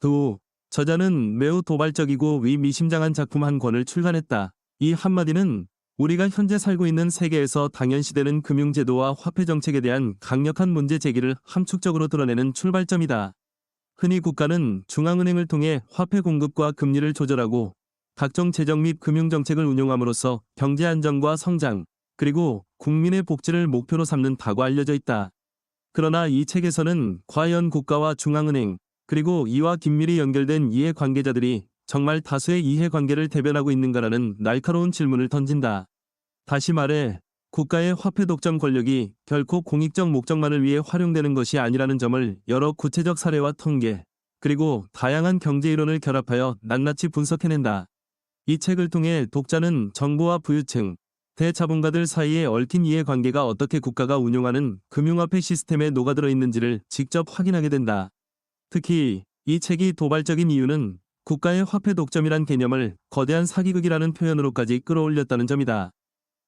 두, 저자는 매우 도발적이고 의미심장한 작품 한 권을 출간했다. 이 한마디는 우리가 현재 살고 있는 세계에서 당연시되는 금융제도와 화폐 정책에 대한 강력한 문제 제기를 함축적으로 드러내는 출발점이다. 흔히 국가는 중앙은행을 통해 화폐 공급과 금리를 조절하고 각종 재정 및 금융정책을 운용함으로써 경제 안정과 성장, 그리고 국민의 복지를 목표로 삼는다고 알려져 있다. 그러나 이 책에서는 과연 국가와 중앙은행, 그리고 이와 긴밀히 연결된 이해관계자들이 정말 다수의 이해관계를 대변하고 있는가라는 날카로운 질문을 던진다. 다시 말해, 국가의 화폐 독점 권력이 결코 공익적 목적만을 위해 활용되는 것이 아니라는 점을 여러 구체적 사례와 통계, 그리고 다양한 경제 이론을 결합하여 낱낱이 분석해낸다. 이 책을 통해 독자는 정부와 부유층, 대자본가들 사이에 얽힌 이해관계가 어떻게 국가가 운용하는 금융화폐 시스템에 녹아들어 있는지를 직접 확인하게 된다. 특히 이 책이 도발적인 이유는 국가의 화폐 독점이란 개념을 거대한 사기극이라는 표현으로까지 끌어올렸다는 점이다.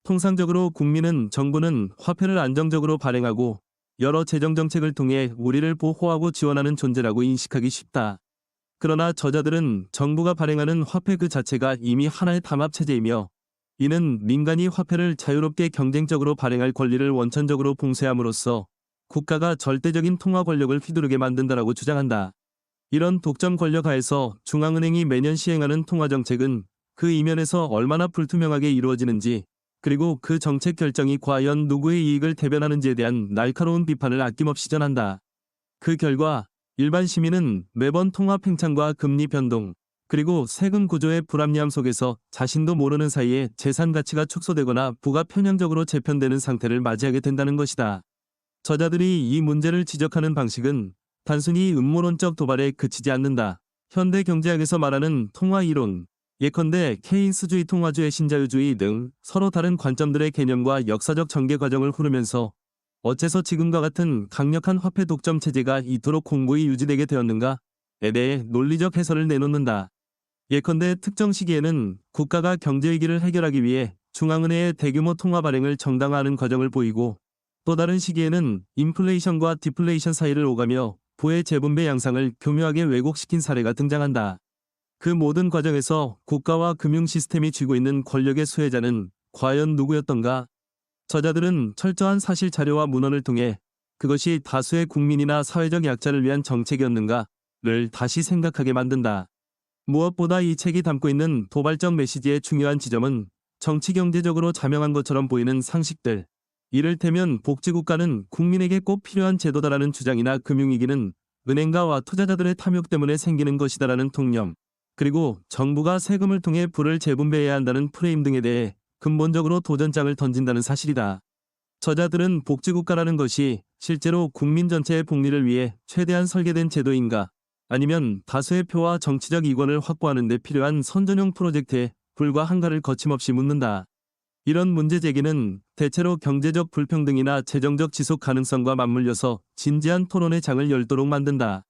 통상적으로 국민은 정부는 화폐를 안정적으로 발행하고 여러 재정정책을 통해 우리를 보호하고 지원하는 존재라고 인식하기 쉽다. 그러나 저자들은 정부가 발행하는 화폐 그 자체가 이미 하나의 담합체제이며 이는 민간이 화폐를 자유롭게 경쟁적으로 발행할 권리를 원천적으로 봉쇄함으로써 국가가 절대적인 통화 권력을 휘두르게 만든다라고 주장한다. 이런 독점 권력 하에서 중앙은행이 매년 시행하는 통화정책은 그 이면에서 얼마나 불투명하게 이루어지는지, 그리고 그 정책 결정이 과연 누구의 이익을 대변하는지에 대한 날카로운 비판을 아낌없이 전한다. 그 결과 일반 시민은 매번 통화 팽창과 금리 변동, 그리고 세금 구조의 불합리함 속에서 자신도 모르는 사이에 재산 가치가 축소되거나 부가 편향적으로 재편되는 상태를 맞이하게 된다는 것이다. 저자들이 이 문제를 지적하는 방식은 단순히 음모론적 도발에 그치지 않는다. 현대 경제학에서 말하는 통화 이론, 예컨대 케인스주의 통화주의 신자유주의 등 서로 다른 관점들의 개념과 역사적 전개 과정을 흐르면서 어째서 지금과 같은 강력한 화폐 독점 체제가 이토록 공고히 유지되게 되었는가에 대해 논리적 해설을 내놓는다. 예컨대 특정 시기에는 국가가 경제위기를 해결하기 위해 중앙은행의 대규모 통화 발행을 정당화하는 과정을 보이고, 또 다른 시기에는 인플레이션과 디플레이션 사이를 오가며 부의 재분배 양상을 교묘하게 왜곡시킨 사례가 등장한다. 그 모든 과정에서 국가와 금융 시스템이 쥐고 있는 권력의 수혜자는 과연 누구였던가? 저자들은 철저한 사실 자료와 문헌을 통해 그것이 다수의 국민이나 사회적 약자를 위한 정책이었는가를 다시 생각하게 만든다. 무엇보다 이 책이 담고 있는 도발적 메시지의 중요한 지점은 정치-경제적으로 자명한 것처럼 보이는 상식들, 이를테면 복지국가는 국민에게 꼭 필요한 제도다라는 주장이나 금융위기는 은행가와 투자자들의 탐욕 때문에 생기는 것이다라는 통념, 그리고 정부가 세금을 통해 부를 재분배해야 한다는 프레임 등에 대해 근본적으로 도전장을 던진다는 사실이다. 저자들은 복지국가라는 것이 실제로 국민 전체의 복리를 위해 최대한 설계된 제도인가, 아니면 다수의 표와 정치적 이권을 확보하는 데 필요한 선전용 프로젝트에 불과한가를 거침없이 묻는다. 이런 문제 제기는 대체로 경제적 불평등이나 재정적 지속 가능성과 맞물려서 진지한 토론의 장을 열도록 만든다.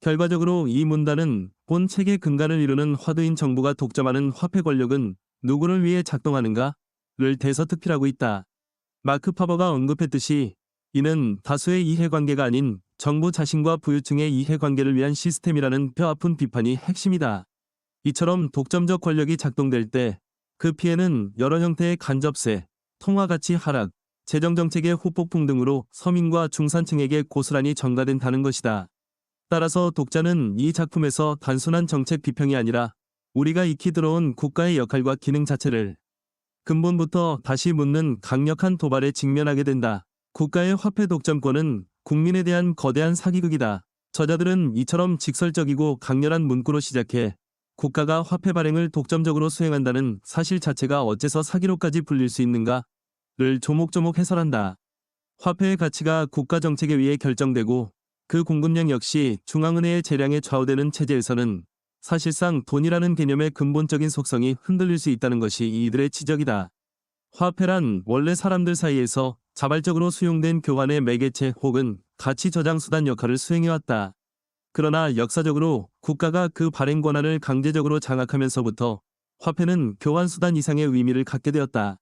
결과적으로 이 문단은 본 책의 근간을 이루는 화두인 정부가 독점하는 화폐 권력은 누구를 위해 작동하는가를 대서특필하고 있다. 마크 파버가 언급했듯이 이는 다수의 이해관계가 아닌 정부 자신과 부유층의 이해관계를 위한 시스템이라는 뼈아픈 비판이 핵심이다. 이처럼 독점적 권력이 작동될 때 그 피해는 여러 형태의 간접세, 통화가치 하락, 재정정책의 후폭풍 등으로 서민과 중산층에게 고스란히 전가된다는 것이다. 따라서 독자는 이 작품에서 단순한 정책 비평이 아니라 우리가 익히 들어온 국가의 역할과 기능 자체를 근본부터 다시 묻는 강력한 도발에 직면하게 된다. 국가의 화폐 독점권은 국민에 대한 거대한 사기극이다. 저자들은 이처럼 직설적이고 강렬한 문구로 시작해 국가가 화폐 발행을 독점적으로 수행한다는 사실 자체가 어째서 사기로까지 불릴 수 있는가를 조목조목 해설한다. 화폐의 가치가 국가 정책에 의해 결정되고 그 공급량 역시 중앙은행의 재량에 좌우되는 체제에서는 사실상 돈이라는 개념의 근본적인 속성이 흔들릴 수 있다는 것이 이들의 지적이다. 화폐란 원래 사람들 사이에서 자발적으로 수용된 교환의 매개체 혹은 가치 저장 수단 역할을 수행해왔다. 그러나 역사적으로 국가가 그 발행 권한을 강제적으로 장악하면서부터 화폐는 교환 수단 이상의 의미를 갖게 되었다.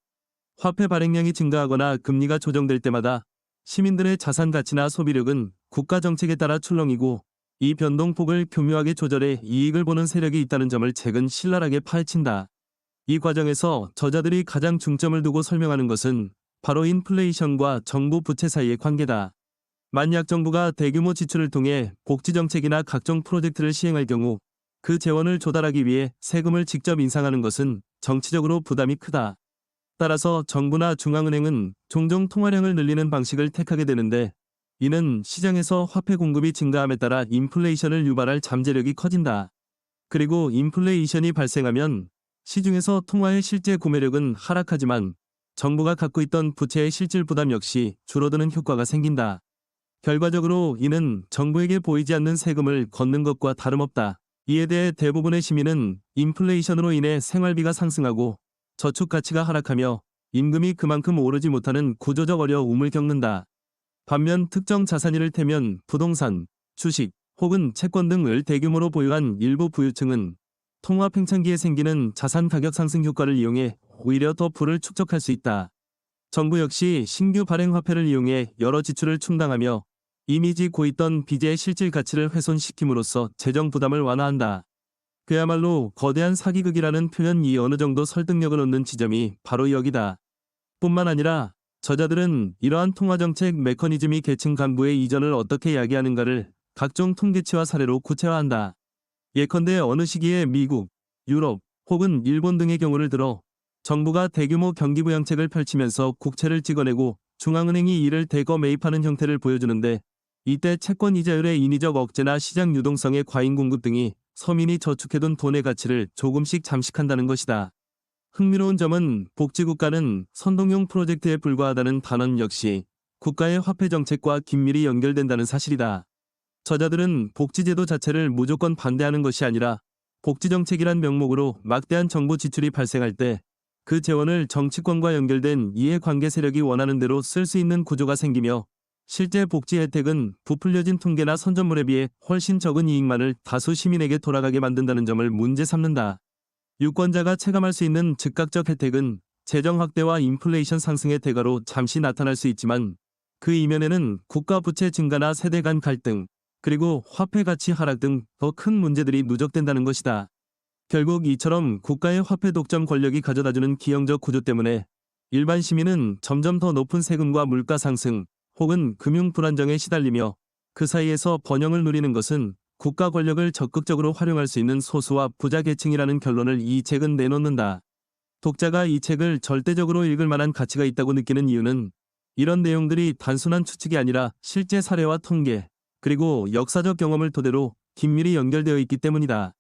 화폐 발행량이 증가하거나 금리가 조정될 때마다 시민들의 자산 가치나 소비력은 국가 정책에 따라 출렁이고 이 변동폭을 교묘하게 조절해 이익을 보는 세력이 있다는 점을 최근 신랄하게 파헤친다. 이 과정에서 저자들이 가장 중점을 두고 설명하는 것은 바로 인플레이션과 정부 부채 사이의 관계다. 만약 정부가 대규모 지출을 통해 복지정책이나 각종 프로젝트를 시행할 경우 그 재원을 조달하기 위해 세금을 직접 인상하는 것은 정치적으로 부담이 크다. 따라서 정부나 중앙은행은 종종 통화량을 늘리는 방식을 택하게 되는데, 이는 시장에서 화폐 공급이 증가함에 따라 인플레이션을 유발할 잠재력이 커진다. 그리고 인플레이션이 발생하면 시중에서 통화의 실제 구매력은 하락하지만 정부가 갖고 있던 부채의 실질 부담 역시 줄어드는 효과가 생긴다. 결과적으로 이는 정부에게 보이지 않는 세금을 걷는 것과 다름없다. 이에 대해 대부분의 시민은 인플레이션으로 인해 생활비가 상승하고 저축 가치가 하락하며 임금이 그만큼 오르지 못하는 구조적 어려움을 겪는다. 반면 특정 자산을 이를테면 부동산, 주식 혹은 채권 등을 대규모로 보유한 일부 부유층은 통화 팽창기에 생기는 자산 가격 상승 효과를 이용해 오히려 더 부를 축적할 수 있다. 정부 역시 신규 발행 화폐를 이용해 여러 지출을 충당하며 이미 지고 있던 빚의 실질 가치를 훼손시킴으로써 재정 부담을 완화한다. 그야말로 거대한 사기극이라는 표현이 어느 정도 설득력을 얻는 지점이 바로 여기다. 뿐만 아니라 저자들은 이러한 통화정책 메커니즘이 계층 간부의 이전을 어떻게 야기하는가를 각종 통계치와 사례로 구체화한다. 예컨대 어느 시기에 미국, 유럽 혹은 일본 등의 경우를 들어 정부가 대규모 경기부양책을 펼치면서 국채를 찍어내고 중앙은행이 이를 대거 매입하는 형태를 보여주는데, 이때 채권 이자율의 인위적 억제나 시장 유동성의 과잉 공급 등이 서민이 저축해둔 돈의 가치를 조금씩 잠식한다는 것이다. 흥미로운 점은 복지국가는 선동용 프로젝트에 불과하다는 단언 역시 국가의 화폐 정책과 긴밀히 연결된다는 사실이다. 저자들은 복지제도 자체를 무조건 반대하는 것이 아니라 복지정책이란 명목으로 막대한 정부 지출이 발생할 때 그 재원을 정치권과 연결된 이해관계 세력이 원하는 대로 쓸 수 있는 구조가 생기며, 실제 복지 혜택은 부풀려진 통계나 선전물에 비해 훨씬 적은 이익만을 다수 시민에게 돌아가게 만든다는 점을 문제 삼는다. 유권자가 체감할 수 있는 즉각적 혜택은 재정 확대와 인플레이션 상승의 대가로 잠시 나타날 수 있지만, 그 이면에는 국가 부채 증가나 세대 간 갈등, 그리고 화폐 가치 하락 등 더 큰 문제들이 누적된다는 것이다. 결국 이처럼 국가의 화폐 독점 권력이 가져다주는 기형적 구조 때문에 일반 시민은 점점 더 높은 세금과 물가 상승 혹은 금융 불안정에 시달리며, 그 사이에서 번영을 누리는 것은 국가 권력을 적극적으로 활용할 수 있는 소수와 부자 계층이라는 결론을 이 책은 내놓는다. 독자가 이 책을 절대적으로 읽을 만한 가치가 있다고 느끼는 이유는 이런 내용들이 단순한 추측이 아니라 실제 사례와 통계, 그리고 역사적 경험을 토대로 긴밀히 연결되어 있기 때문이다.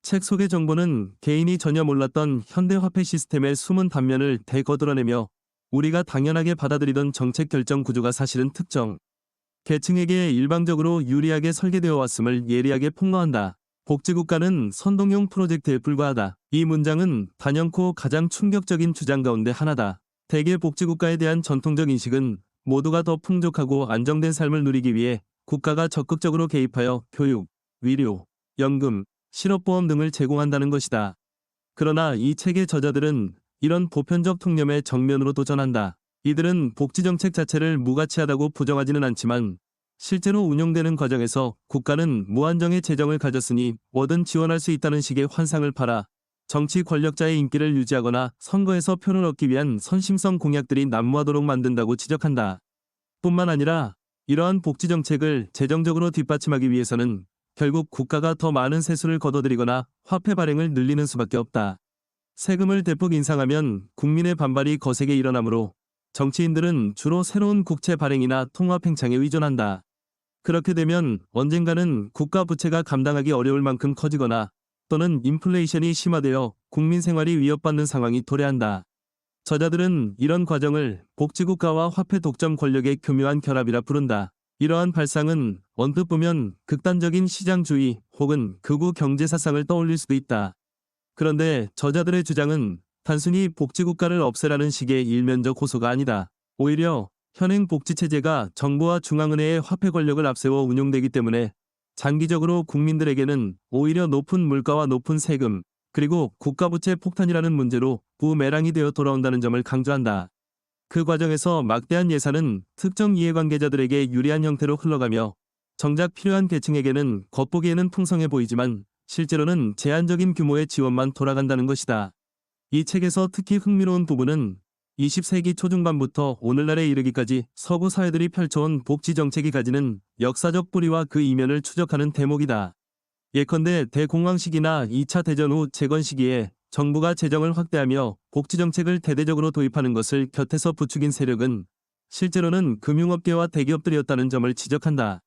책 속의 정보는 개인이 전혀 몰랐던 현대 화폐 시스템의 숨은 단면을 대거드러내며, 우리가 당연하게 받아들이던 정책 결정 구조가 사실은 특정 계층에게 일방적으로 유리하게 설계되어 왔음을 예리하게 폭로한다. 복지국가는 선동용 프로젝트에 불과하다. 이 문장은 단연코 가장 충격적인 주장 가운데 하나다. 대개 복지국가에 대한 전통적 인식은 모두가 더 풍족하고 안정된 삶을 누리기 위해 국가가 적극적으로 개입하여 교육, 의료, 연금, 실업보험 등을 제공한다는 것이다. 그러나 이 책의 저자들은 이런 보편적 통념에 정면으로 도전한다. 이들은 복지정책 자체를 무가치하다고 부정하지는 않지만, 실제로 운용되는 과정에서 국가는 무한정의 재정을 가졌으니 뭐든 지원할 수 있다는 식의 환상을 팔아 정치 권력자의 인기를 유지하거나 선거에서 표를 얻기 위한 선심성 공약들이 난무하도록 만든다고 지적한다. 뿐만 아니라 이러한 복지정책을 재정적으로 뒷받침하기 위해서는 결국 국가가 더 많은 세수를 걷어들이거나 화폐 발행을 늘리는 수밖에 없다. 세금을 대폭 인상하면 국민의 반발이 거세게 일어나므로 정치인들은 주로 새로운 국채 발행이나 통화 팽창에 의존한다. 그렇게 되면 언젠가는 국가 부채가 감당하기 어려울 만큼 커지거나 또는 인플레이션이 심화되어 국민 생활이 위협받는 상황이 도래한다. 저자들은 이런 과정을 복지국가와 화폐 독점 권력의 교묘한 결합이라 부른다. 이러한 발상은 언뜻 보면 극단적인 시장주의 혹은 극우 경제사상을 떠올릴 수도 있다. 그런데 저자들의 주장은 단순히 복지국가를 없애라는 식의 일면적 호소가 아니다. 오히려 현행 복지체제가 정부와 중앙은행의 화폐 권력을 앞세워 운용되기 때문에 장기적으로 국민들에게는 오히려 높은 물가와 높은 세금, 그리고 국가부채 폭탄이라는 문제로 부메랑이 되어 돌아온다는 점을 강조한다. 그 과정에서 막대한 예산은 특정 이해관계자들에게 유리한 형태로 흘러가며 정작 필요한 계층에게는 겉보기에는 풍성해 보이지만 실제로는 제한적인 규모의 지원만 돌아간다는 것이다. 이 책에서 특히 흥미로운 부분은 20세기 초중반부터 오늘날에 이르기까지 서구 사회들이 펼쳐온 복지 정책이 가지는 역사적 뿌리와 그 이면을 추적하는 대목이다. 예컨대 대공황 시기나 2차 대전 후 재건 시기에 정부가 재정을 확대하며 복지 정책을 대대적으로 도입하는 것을 곁에서 부추긴 세력은 실제로는 금융업계와 대기업들이었다는 점을 지적한다.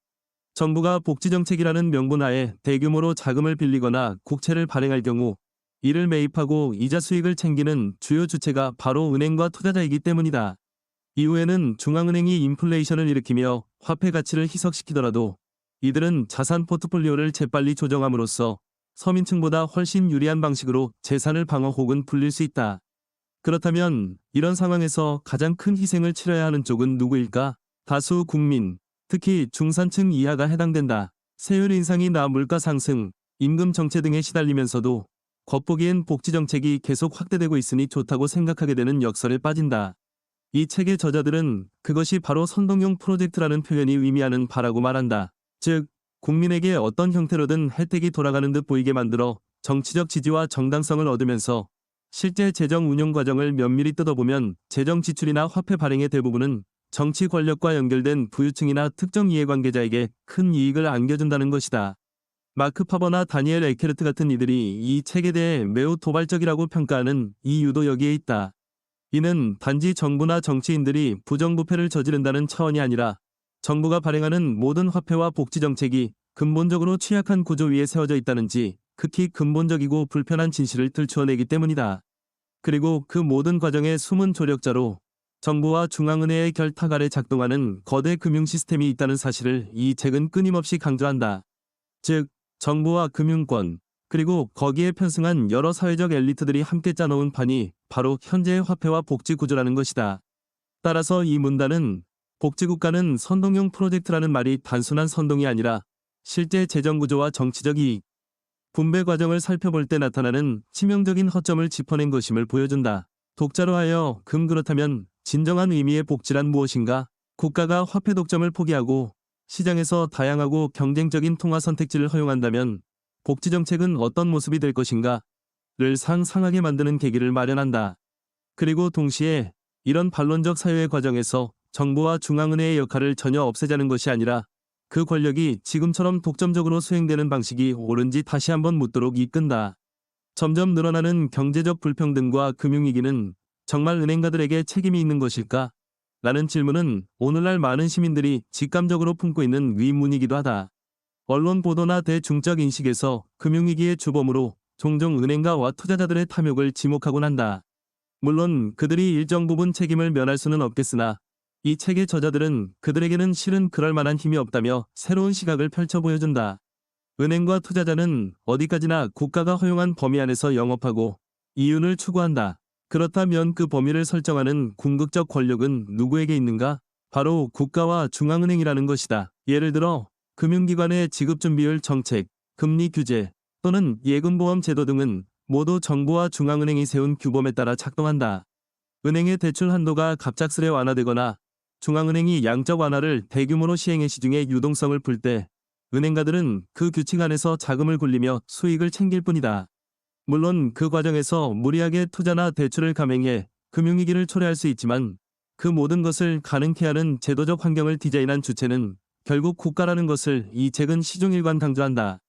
정부가 복지정책이라는 명분 하에 대규모로 자금을 빌리거나 국채를 발행할 경우 이를 매입하고 이자 수익을 챙기는 주요 주체가 바로 은행과 투자자이기 때문이다. 이후에는 중앙은행이 인플레이션을 일으키며 화폐 가치를 희석시키더라도 이들은 자산 포트폴리오를 재빨리 조정함으로써 서민층보다 훨씬 유리한 방식으로 재산을 방어 혹은 불릴 수 있다. 그렇다면 이런 상황에서 가장 큰 희생을 치러야 하는 쪽은 누구일까? 다수 국민, 특히 중산층 이하가 해당된다. 세율 인상이나 물가 상승, 임금 정체 등에 시달리면서도 겉보기엔 복지 정책이 계속 확대되고 있으니 좋다고 생각하게 되는 역설에 빠진다. 이 책의 저자들은 그것이 바로 선동용 프로젝트라는 표현이 의미하는 바라고 말한다. 즉, 국민에게 어떤 형태로든 혜택이 돌아가는 듯 보이게 만들어 정치적 지지와 정당성을 얻으면서 실제 재정 운용 과정을 면밀히 뜯어보면 재정 지출이나 화폐 발행의 대부분은 정치 권력과 연결된 부유층이나 특정 이해관계자에게 큰 이익을 안겨준다는 것이다. 마크 파버나 다니엘 에케르트 같은 이들이 이 책에 대해 매우 도발적이라고 평가하는 이유도 여기에 있다. 이는 단지 정부나 정치인들이 부정부패를 저지른다는 차원이 아니라 정부가 발행하는 모든 화폐와 복지 정책이 근본적으로 취약한 구조 위에 세워져 있다는지 극히 근본적이고 불편한 진실을 들추어내기 때문이다. 그리고 그 모든 과정의 숨은 조력자로 정부와 중앙은행의 결탁 아래 작동하는 거대 금융 시스템이 있다는 사실을 이 책은 끊임없이 강조한다. 즉, 정부와 금융권, 그리고 거기에 편승한 여러 사회적 엘리트들이 함께 짜놓은 판이 바로 현재의 화폐와 복지 구조라는 것이다. 따라서 이 문단은 복지국가는 선동용 프로젝트라는 말이 단순한 선동이 아니라 실제 재정구조와 정치적 이익, 분배 과정을 살펴볼 때 나타나는 치명적인 허점을 짚어낸 것임을 보여준다. 독자로 하여 그렇다면 진정한 의미의 복지란 무엇인가? 국가가 화폐 독점을 포기하고 시장에서 다양하고 경쟁적인 통화 선택지를 허용한다면 복지 정책은 어떤 모습이 될 것인가? 를 상상하게 만드는 계기를 마련한다. 그리고 동시에 이런 반론적 사회의 과정에서 정부와 중앙은행의 역할을 전혀 없애자는 것이 아니라 그 권력이 지금처럼 독점적으로 수행되는 방식이 옳은지 다시 한번 묻도록 이끈다. 점점 늘어나는 경제적 불평등과 금융위기는 정말 은행가들에게 책임이 있는 것일까? 라는 질문은 오늘날 많은 시민들이 직감적으로 품고 있는 의문이기도 하다. 언론 보도나 대중적 인식에서 금융위기의 주범으로 종종 은행가와 투자자들의 탐욕을 지목하곤 한다. 물론 그들이 일정 부분 책임을 면할 수는 없겠으나 이 책의 저자들은 그들에게는 실은 그럴 만한 힘이 없다며 새로운 시각을 펼쳐 보여준다. 은행과 투자자는 어디까지나 국가가 허용한 범위 안에서 영업하고 이윤을 추구한다. 그렇다면 그 범위를 설정하는 궁극적 권력은 누구에게 있는가? 바로 국가와 중앙은행이라는 것이다. 예를 들어 금융기관의 지급준비율 정책, 금리 규제 또는 예금보험 제도 등은 모두 정부와 중앙은행이 세운 규범에 따라 작동한다. 은행의 대출 한도가 갑작스레 완화되거나 중앙은행이 양적 완화를 대규모로 시행해 시중에 유동성을 풀 때 은행가들은 그 규칙 안에서 자금을 굴리며 수익을 챙길 뿐이다. 물론 그 과정에서 무리하게 투자나 대출을 감행해 금융위기를 초래할 수 있지만 그 모든 것을 가능케 하는 제도적 환경을 디자인한 주체는 결국 국가라는 것을 이 책은 시종일관 강조한다.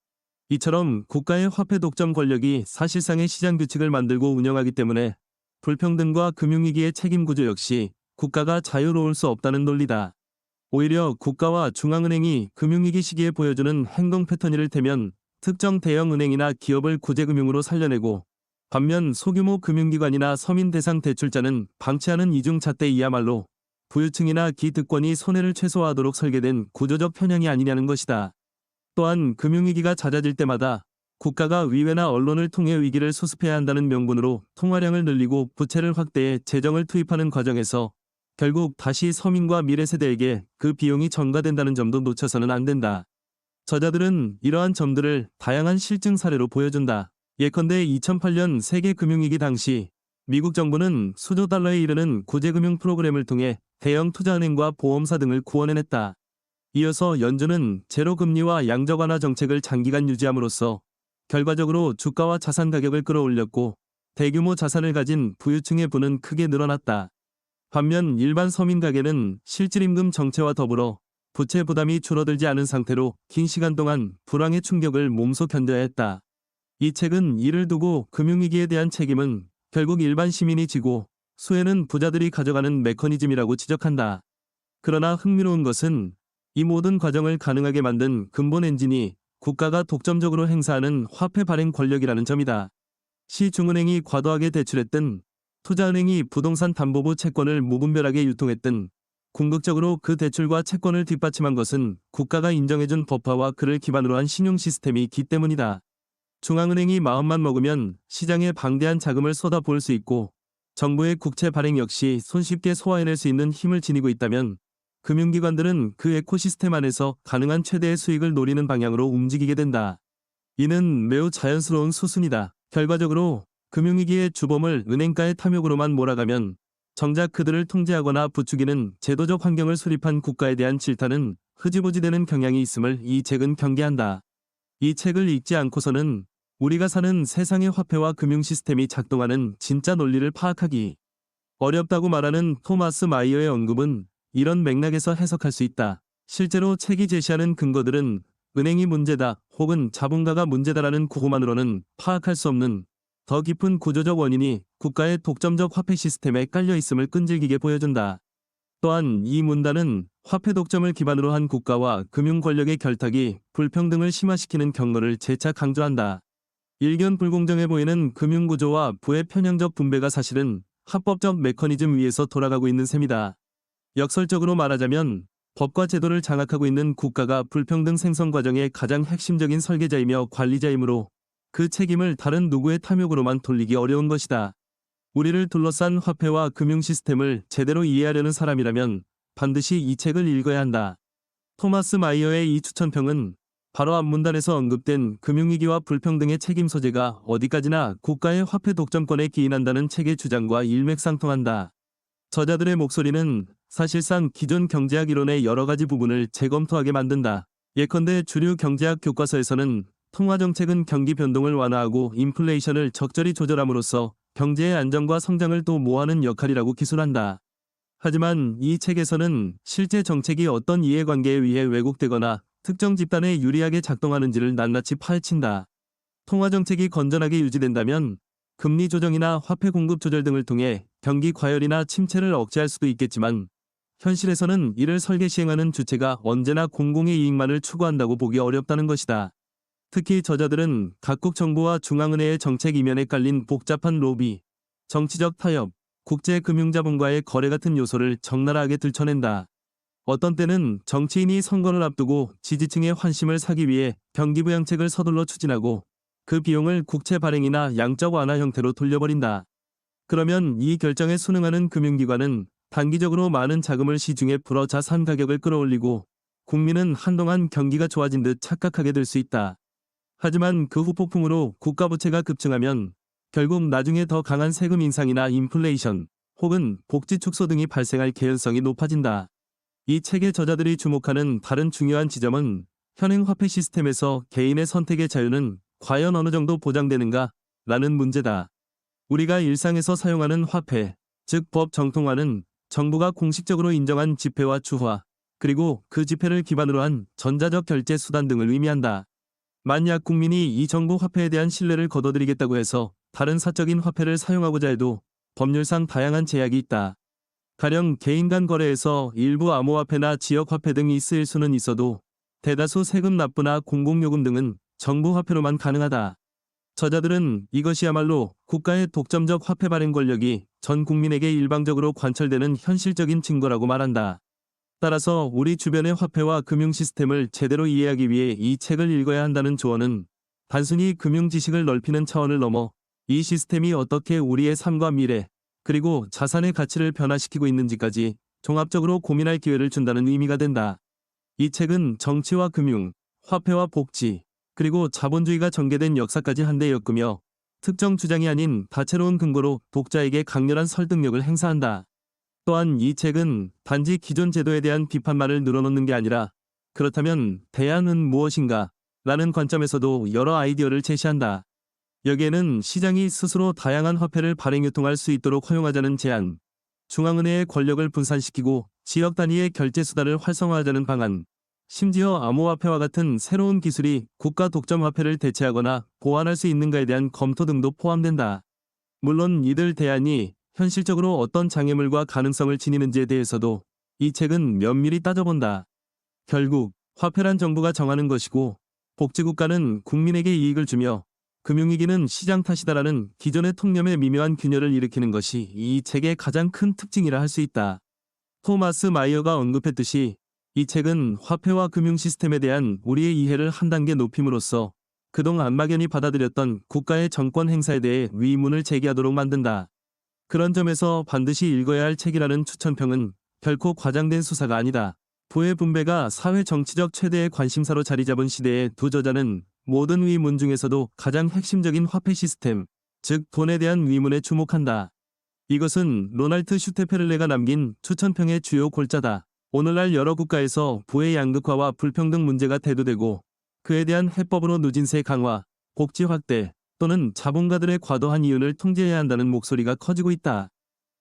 이처럼 국가의 화폐 독점 권력이 사실상의 시장 규칙을 만들고 운영하기 때문에 불평등과 금융위기의 책임 구조 역시 국가가 자유로울 수 없다는 논리다. 오히려 국가와 중앙은행이 금융위기 시기에 보여주는 행동 패턴 이를테면 특정 대형 은행이나 기업을 구제금융으로 살려내고 반면 소규모 금융기관이나 서민 대상 대출자는 방치하는 이중잣대이야말로 부유층이나 기득권이 손해를 최소화하도록 설계된 구조적 편향이 아니냐는 것이다. 또한 금융위기가 잦아질 때마다 국가가 의회나 언론을 통해 위기를 수습해야 한다는 명분으로 통화량을 늘리고 부채를 확대해 재정을 투입하는 과정에서 결국 다시 서민과 미래세대에게 그 비용이 전가된다는 점도 놓쳐서는 안 된다. 저자들은 이러한 점들을 다양한 실증 사례로 보여준다. 예컨대 2008년 세계 금융위기 당시 미국 정부는 수조 달러에 이르는 구제금융 프로그램을 통해 대형 투자은행과 보험사 등을 구원해냈다. 이어서 연준은 제로금리와 양적 완화 정책을 장기간 유지함으로써 결과적으로 주가와 자산 가격을 끌어올렸고 대규모 자산을 가진 부유층의 부는 크게 늘어났다. 반면 일반 서민 가계는 실질임금 정체와 더불어 부채 부담이 줄어들지 않은 상태로 긴 시간 동안 불황의 충격을 몸소 견뎌야 했다. 이 책은 이를 두고 금융위기에 대한 책임은 결국 일반 시민이 지고 수혜는 부자들이 가져가는 메커니즘이라고 지적한다. 그러나 흥미로운 것은 이 모든 과정을 가능하게 만든 근본 엔진이 국가가 독점적으로 행사하는 화폐 발행 권력이라는 점이다. 시중은행이 과도하게 대출했든 투자은행이 부동산 담보부 채권을 무분별하게 유통했든 궁극적으로 그 대출과 채권을 뒷받침한 것은 국가가 인정해준 법화와 그를 기반으로 한 신용 시스템이 있기 때문이다. 중앙은행이 마음만 먹으면 시장에 방대한 자금을 쏟아부을 수 있고 정부의 국채 발행 역시 손쉽게 소화해낼 수 있는 힘을 지니고 있다면 금융기관들은 그 에코시스템 안에서 가능한 최대의 수익을 노리는 방향으로 움직이게 된다. 이는 매우 자연스러운 수순이다. 결과적으로 금융위기의 주범을 은행가의 탐욕으로만 몰아가면 정작 그들을 통제하거나 부추기는 제도적 환경을 수립한 국가에 대한 질타는 흐지부지되는 경향이 있음을 이 책은 경계한다. 이 책을 읽지 않고서는 우리가 사는 세상의 화폐와 금융 시스템이 작동하는 진짜 논리를 파악하기 어렵다고 말하는 토마스 마이어의 언급은 이런 맥락에서 해석할 수 있다. 실제로 책이 제시하는 근거들은 은행이 문제다 혹은 자본가가 문제다라는 구호만으로는 파악할 수 없는 더 깊은 구조적 원인이 국가의 독점적 화폐 시스템에 깔려 있음을 끈질기게 보여준다. 또한 이 문단은 화폐 독점을 기반으로 한 국가와 금융 권력의 결탁이 불평등을 심화시키는 경로를 재차 강조한다. 일견 불공정해 보이는 금융구조와 부의 편향적 분배가 사실은 합법적 메커니즘 위에서 돌아가고 있는 셈이다. 역설적으로 말하자면 법과 제도를 장악하고 있는 국가가 불평등 생성 과정의 가장 핵심적인 설계자이며 관리자이므로 그 책임을 다른 누구의 탐욕으로만 돌리기 어려운 것이다. 우리를 둘러싼 화폐와 금융 시스템을 제대로 이해하려는 사람이라면 반드시 이 책을 읽어야 한다. 토마스 마이어의 이 추천평은 바로 앞문단에서 언급된 금융위기와 불평등의 책임 소재가 어디까지나 국가의 화폐 독점권에 기인한다는 책의 주장과 일맥상통한다. 저자들의 목소리는 사실상 기존 경제학 이론의 여러 가지 부분을 재검토하게 만든다. 예컨대 주류 경제학 교과서에서는 통화정책은 경기 변동을 완화하고 인플레이션을 적절히 조절함으로써 경제의 안정과 성장을 또 모하는 역할이라고 기술한다. 하지만 이 책에서는 실제 정책이 어떤 이해관계에 의해 왜곡되거나 특정 집단에 유리하게 작동하는지를 낱낱이 파헤친다. 통화정책이 건전하게 유지된다면 금리 조정이나 화폐 공급 조절 등을 통해 경기 과열이나 침체를 억제할 수도 있겠지만 현실에서는 이를 설계 시행하는 주체가 언제나 공공의 이익만을 추구한다고 보기 어렵다는 것이다. 특히 저자들은 각국 정부와 중앙은행의 정책 이면에 깔린 복잡한 로비, 정치적 타협, 국제금융자본과의 거래 같은 요소를 적나라하게 들춰낸다. 어떤 때는 정치인이 선거를 앞두고 지지층의 환심을 사기 위해 경기부양책을 서둘러 추진하고 그 비용을 국채 발행이나 양적 완화 형태로 돌려버린다. 그러면 이 결정에 순응하는 금융기관은 단기적으로 많은 자금을 시중에 풀어 자산 가격을 끌어올리고 국민은 한동안 경기가 좋아진 듯 착각하게 될 수 있다. 하지만 그 후 폭풍으로 국가 부채가 급증하면 결국 나중에 더 강한 세금 인상이나 인플레이션 혹은 복지 축소 등이 발생할 개연성이 높아진다. 이 책의 저자들이 주목하는 다른 중요한 지점은 현행 화폐 시스템에서 개인의 선택의 자유는 과연 어느 정도 보장되는가? 라는 문제다. 우리가 일상에서 사용하는 화폐, 즉 법 정통화는 정부가 공식적으로 인정한 지폐와 주화, 그리고 그 지폐를 기반으로 한 전자적 결제 수단 등을 의미한다. 만약 국민이 이 정부 화폐에 대한 신뢰를 거둬들이겠다고 해서 다른 사적인 화폐를 사용하고자 해도 법률상 다양한 제약이 있다. 가령 개인 간 거래에서 일부 암호화폐나 지역화폐 등이 쓰일 수는 있어도 대다수 세금 납부나 공공요금 등은 정부 화폐로만 가능하다. 저자들은 이것이야말로 국가의 독점적 화폐 발행 권력이 전 국민에게 일방적으로 관철되는 현실적인 증거라고 말한다. 따라서 우리 주변의 화폐와 금융 시스템을 제대로 이해하기 위해 이 책을 읽어야 한다는 조언은 단순히 금융 지식을 넓히는 차원을 넘어 이 시스템이 어떻게 우리의 삶과 미래, 그리고 자산의 가치를 변화시키고 있는지까지 종합적으로 고민할 기회를 준다는 의미가 된다. 이 책은 정치와 금융, 화폐와 복지, 그리고 자본주의가 전개된 역사까지 한데 엮으며 특정 주장이 아닌 다채로운 근거로 독자에게 강렬한 설득력을 행사한다. 또한 이 책은 단지 기존 제도에 대한 비판만을 늘어놓는 게 아니라 그렇다면 대안은 무엇인가? 라는 관점에서도 여러 아이디어를 제시한다. 여기에는 시장이 스스로 다양한 화폐를 발행유통할 수 있도록 허용하자는 제안, 중앙은행의 권력을 분산시키고 지역 단위의 결제 수단을 활성화하자는 방안, 심지어 암호화폐와 같은 새로운 기술이 국가 독점 화폐를 대체하거나 보완할 수 있는가에 대한 검토 등도 포함된다. 물론 이들 대안이 현실적으로 어떤 장애물과 가능성을 지니는지에 대해서도 이 책은 면밀히 따져본다. 결국 화폐란 정부가 정하는 것이고 복지국가는 국민에게 이익을 주며 금융위기는 시장 탓이다라는 기존의 통념의 미묘한 균열을 일으키는 것이 이 책의 가장 큰 특징이라 할 수 있다. 토마스 마이어가 언급했듯이 이 책은 화폐와 금융 시스템에 대한 우리의 이해를 한 단계 높임으로써 그동안 막연히 받아들였던 국가의 정권 행사에 대해 의문을 제기하도록 만든다. 그런 점에서 반드시 읽어야 할 책이라는 추천평은 결코 과장된 수사가 아니다. 부의 분배가 사회 정치적 최대의 관심사로 자리 잡은 시대의 두 저자는 모든 의문 중에서도 가장 핵심적인 화폐 시스템, 즉 돈에 대한 의문에 주목한다. 이것은 로날트 슈테페를레가 남긴 추천평의 주요 골자다. 오늘날 여러 국가에서 부의 양극화와 불평등 문제가 대두되고 그에 대한 해법으로 누진세 강화, 복지 확대 또는 자본가들의 과도한 이윤을 통제해야 한다는 목소리가 커지고 있다.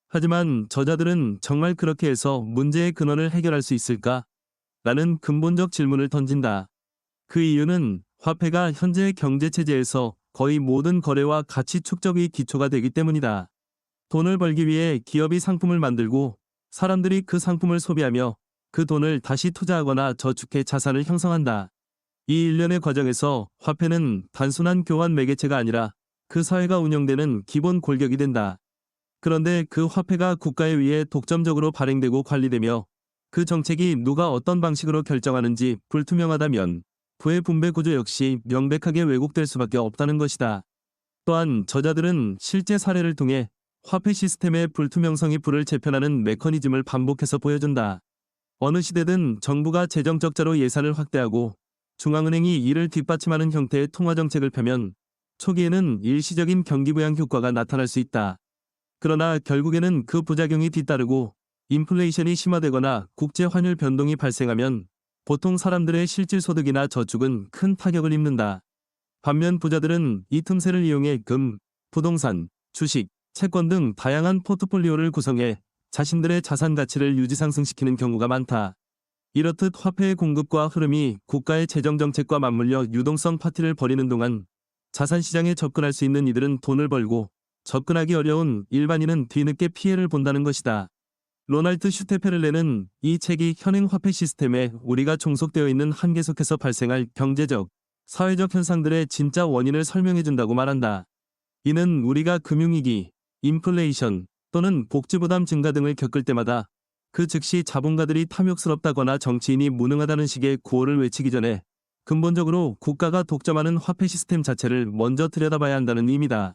하지만 저자들은 정말 그렇게 해서 문제의 근원을 해결할 수 있을까? 라는 근본적 질문을 던진다. 그 이유는 화폐가 현재의 경제체제에서 거의 모든 거래와 가치 축적의 기초가 되기 때문이다. 돈을 벌기 위해 기업이 상품을 만들고 사람들이 그 상품을 소비하며 그 돈을 다시 투자하거나 저축해 자산을 형성한다. 이 일련의 과정에서 화폐는 단순한 교환 매개체가 아니라 그 사회가 운영되는 기본 골격이 된다. 그런데 그 화폐가 국가에 의해 독점적으로 발행되고 관리되며 그 정책이 누가 어떤 방식으로 결정하는지 불투명하다면 부의 분배 구조 역시 명백하게 왜곡될 수밖에 없다는 것이다. 또한 저자들은 실제 사례를 통해 화폐 시스템의 불투명성이 불을 재편하는 메커니즘을 반복해서 보여준다. 어느 시대든 정부가 재정 적자로 예산을 확대하고 중앙은행이 이를 뒷받침하는 형태의 통화정책을 펴면 초기에는 일시적인 경기부양 효과가 나타날 수 있다. 그러나 결국에는 그 부작용이 뒤따르고 인플레이션이 심화되거나 국제환율 변동이 발생하면 보통 사람들의 실질 소득이나 저축은 큰 타격을 입는다. 반면 부자들은 이 틈새를 이용해 금, 부동산, 주식, 채권 등 다양한 포트폴리오를 구성해 자신들의 자산 가치를 유지상승시키는 경우가 많다. 이렇듯 화폐의 공급과 흐름이 국가의 재정정책과 맞물려 유동성 파티를 벌이는 동안 자산시장에 접근할 수 있는 이들은 돈을 벌고 접근하기 어려운 일반인은 뒤늦게 피해를 본다는 것이다. 로날트 슈테페를레는 이 책이 현행 화폐 시스템에 우리가 종속되어 있는 한계 속에서 발생할 경제적, 사회적 현상들의 진짜 원인을 설명해준다고 말한다. 이는 우리가 금융위기, 인플레이션 또는 복지부담 증가 등을 겪을 때마다 그 즉시 자본가들이 탐욕스럽다거나 정치인이 무능하다는 식의 구호를 외치기 전에 근본적으로 국가가 독점하는 화폐 시스템 자체를 먼저 들여다봐야 한다는 의미다.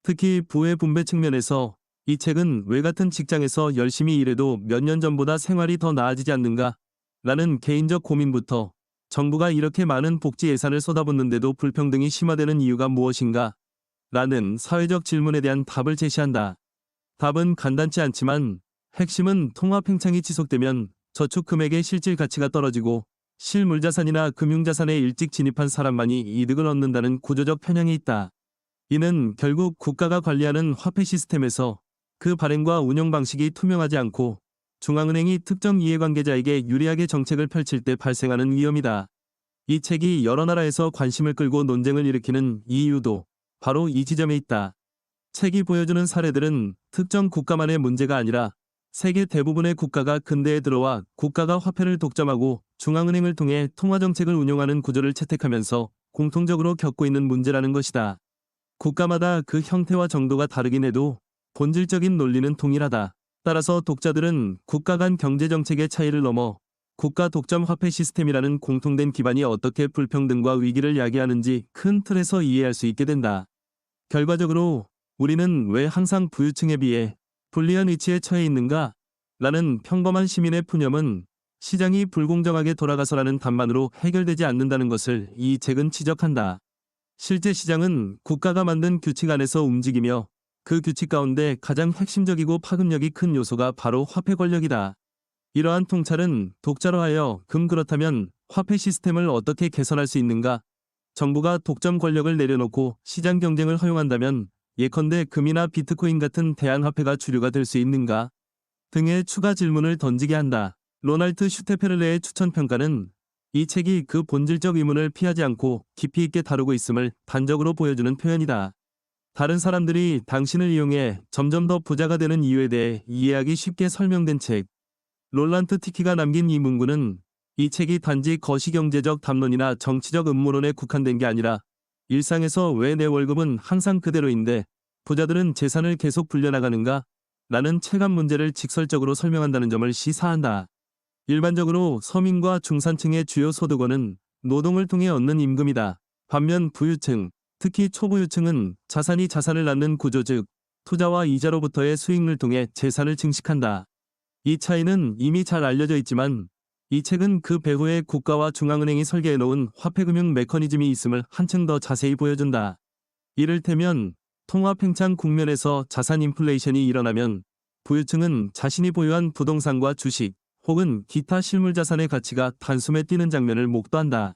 특히 부의 분배 측면에서 이 책은 왜 같은 직장에서 열심히 일해도 몇 년 전보다 생활이 더 나아지지 않는가? 라는 개인적 고민부터 정부가 이렇게 많은 복지 예산을 쏟아붓는데도 불평등이 심화되는 이유가 무엇인가? 라는 사회적 질문에 대한 답을 제시한다. 답은 간단치 않지만 핵심은 통합 팽창이 지속되면 저축 금액의 실질 가치가 떨어지고 실물자산이나 금융자산에 일찍 진입한 사람만이 이득을 얻는다는 구조적 편향이 있다. 이는 결국 국가가 관리하는 화폐 시스템에서 그 발행과 운영 방식이 투명하지 않고 중앙은행이 특정 이해관계자에게 유리하게 정책을 펼칠 때 발생하는 위험이다. 이 책이 여러 나라에서 관심을 끌고 논쟁을 일으키는 이유도 바로 이 지점에 있다. 책이 보여주는 사례들은 특정 국가만의 문제가 아니라 세계 대부분의 국가가 근대에 들어와 국가가 화폐를 독점하고 중앙은행을 통해 통화정책을 운용하는 구조를 채택하면서 공통적으로 겪고 있는 문제라는 것이다. 국가마다 그 형태와 정도가 다르긴 해도 본질적인 논리는 동일하다. 따라서 독자들은 국가 간 경제정책의 차이를 넘어 국가 독점 화폐 시스템이라는 공통된 기반이 어떻게 불평등과 위기를 야기하는지 큰 틀에서 이해할 수 있게 된다. 결과적으로 우리는 왜 항상 부유층에 비해 불리한 위치에 처해 있는가? 라는 평범한 시민의 푸념은 시장이 불공정하게 돌아가서라는 답만으로 해결되지 않는다는 것을 이 책은 지적한다. 실제 시장은 국가가 만든 규칙 안에서 움직이며 그 규칙 가운데 가장 핵심적이고 파급력이 큰 요소가 바로 화폐 권력이다. 이러한 통찰은 독자로 하여 그렇다면 화폐 시스템을 어떻게 개선할 수 있는가? 정부가 독점 권력을 내려놓고 시장 경쟁을 허용한다면 예컨대 금이나 비트코인 같은 대안화폐가 주류가 될 수 있는가? 등의 추가 질문을 던지게 한다. 로날트 슈테페를레의 추천평가는 이 책이 그 본질적 의문을 피하지 않고 깊이 있게 다루고 있음을 단적으로 보여주는 표현이다. 다른 사람들이 당신을 이용해 점점 더 부자가 되는 이유에 대해 이해하기 쉽게 설명된 책. 롤란트 티키가 남긴 이 문구는 이 책이 단지 거시경제적 담론이나 정치적 음모론에 국한된 게 아니라 일상에서 왜 내 월급은 항상 그대로인데 부자들은 재산을 계속 불려나가는가? 라는 체감 문제를 직설적으로 설명한다는 점을 시사한다. 일반적으로 서민과 중산층의 주요 소득원은 노동을 통해 얻는 임금이다. 반면 부유층, 특히 초부유층은 자산이 자산을 낳는 구조 즉 투자와 이자로부터의 수익을 통해 재산을 증식한다. 이 차이는 이미 잘 알려져 있지만 이 책은 그 배후에 국가와 중앙은행이 설계해 놓은 화폐금융 메커니즘이 있음을 한층 더 자세히 보여준다. 이를테면 통화팽창 국면에서 자산 인플레이션이 일어나면 부유층은 자신이 보유한 부동산과 주식 혹은 기타 실물 자산의 가치가 단숨에 뛰는 장면을 목도한다.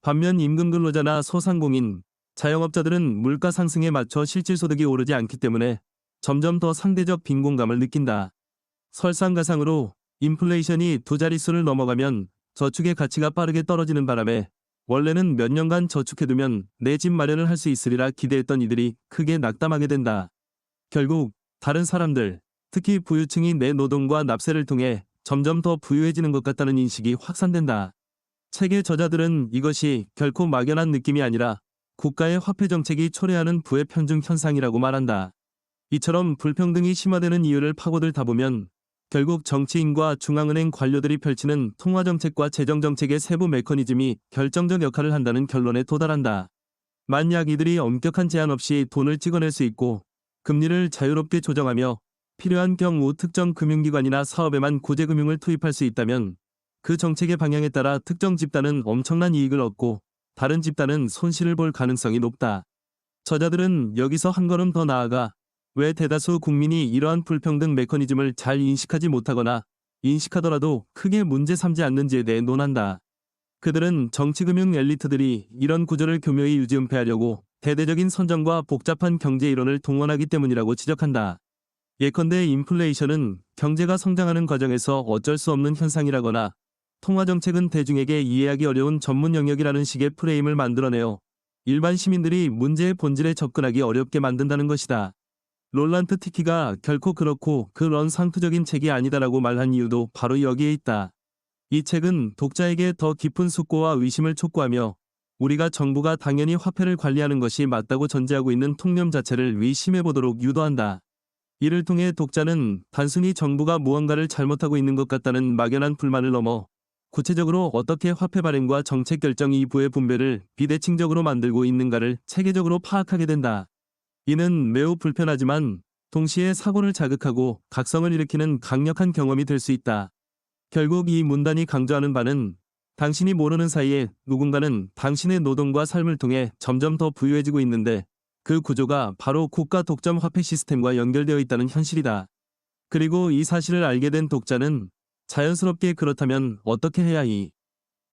반면 임금 근로자나 소상공인, 자영업자들은 물가 상승에 맞춰 실질소득이 오르지 않기 때문에 점점 더 상대적 빈곤감을 느낀다. 설상가상으로 인플레이션이 두 자릿수를 넘어가면 저축의 가치가 빠르게 떨어지는 바람에 원래는 몇 년간 저축해두면 내 집 마련을 할 수 있으리라 기대했던 이들이 크게 낙담하게 된다. 결국 다른 사람들, 특히 부유층이 내 노동과 납세를 통해 점점 더 부유해지는 것 같다는 인식이 확산된다. 책의 저자들은 이것이 결코 막연한 느낌이 아니라 국가의 화폐 정책이 초래하는 부의 편중 현상이라고 말한다. 이처럼 불평등이 심화되는 이유를 파고들 다 보면 결국 정치인과 중앙은행 관료들이 펼치는 통화정책과 재정정책의 세부 메커니즘이 결정적 역할을 한다는 결론에 도달한다. 만약 이들이 엄격한 제한 없이 돈을 찍어낼 수 있고 금리를 자유롭게 조정하며 필요한 경우 특정 금융기관이나 사업에만 구제금융을 투입할 수 있다면 그 정책의 방향에 따라 특정 집단은 엄청난 이익을 얻고 다른 집단은 손실을 볼 가능성이 높다. 저자들은 여기서 한 걸음 더 나아가 왜 대다수 국민이 이러한 불평등 메커니즘을 잘 인식하지 못하거나 인식하더라도 크게 문제 삼지 않는지에 대해 논한다. 그들은 정치금융 엘리트들이 이런 구조를 교묘히 유지은폐하려고 대대적인 선정과 복잡한 경제 이론을 동원하기 때문이라고 지적한다. 예컨대 인플레이션은 경제가 성장하는 과정에서 어쩔 수 없는 현상이라거나 통화정책은 대중에게 이해하기 어려운 전문 영역이라는 식의 프레임을 만들어내어 일반 시민들이 문제의 본질에 접근하기 어렵게 만든다는 것이다. 롤란트 티키가 결코 그렇고 그런 상투적인 책이 아니다라고 말한 이유도 바로 여기에 있다. 이 책은 독자에게 더 깊은 숙고와 의심을 촉구하며 우리가 정부가 당연히 화폐를 관리하는 것이 맞다고 전제하고 있는 통념 자체를 의심해보도록 유도한다. 이를 통해 독자는 단순히 정부가 무언가를 잘못하고 있는 것 같다는 막연한 불만을 넘어 구체적으로 어떻게 화폐 발행과 정책 결정 이부의 분배를 비대칭적으로 만들고 있는가를 체계적으로 파악하게 된다. 이는 매우 불편하지만 동시에 사고를 자극하고 각성을 일으키는 강력한 경험이 될 수 있다. 결국 이 문단이 강조하는 바는 당신이 모르는 사이에 누군가는 당신의 노동과 삶을 통해 점점 더 부유해지고 있는데 그 구조가 바로 국가 독점 화폐 시스템과 연결되어 있다는 현실이다. 그리고 이 사실을 알게 된 독자는 자연스럽게 그렇다면 어떻게 해야 이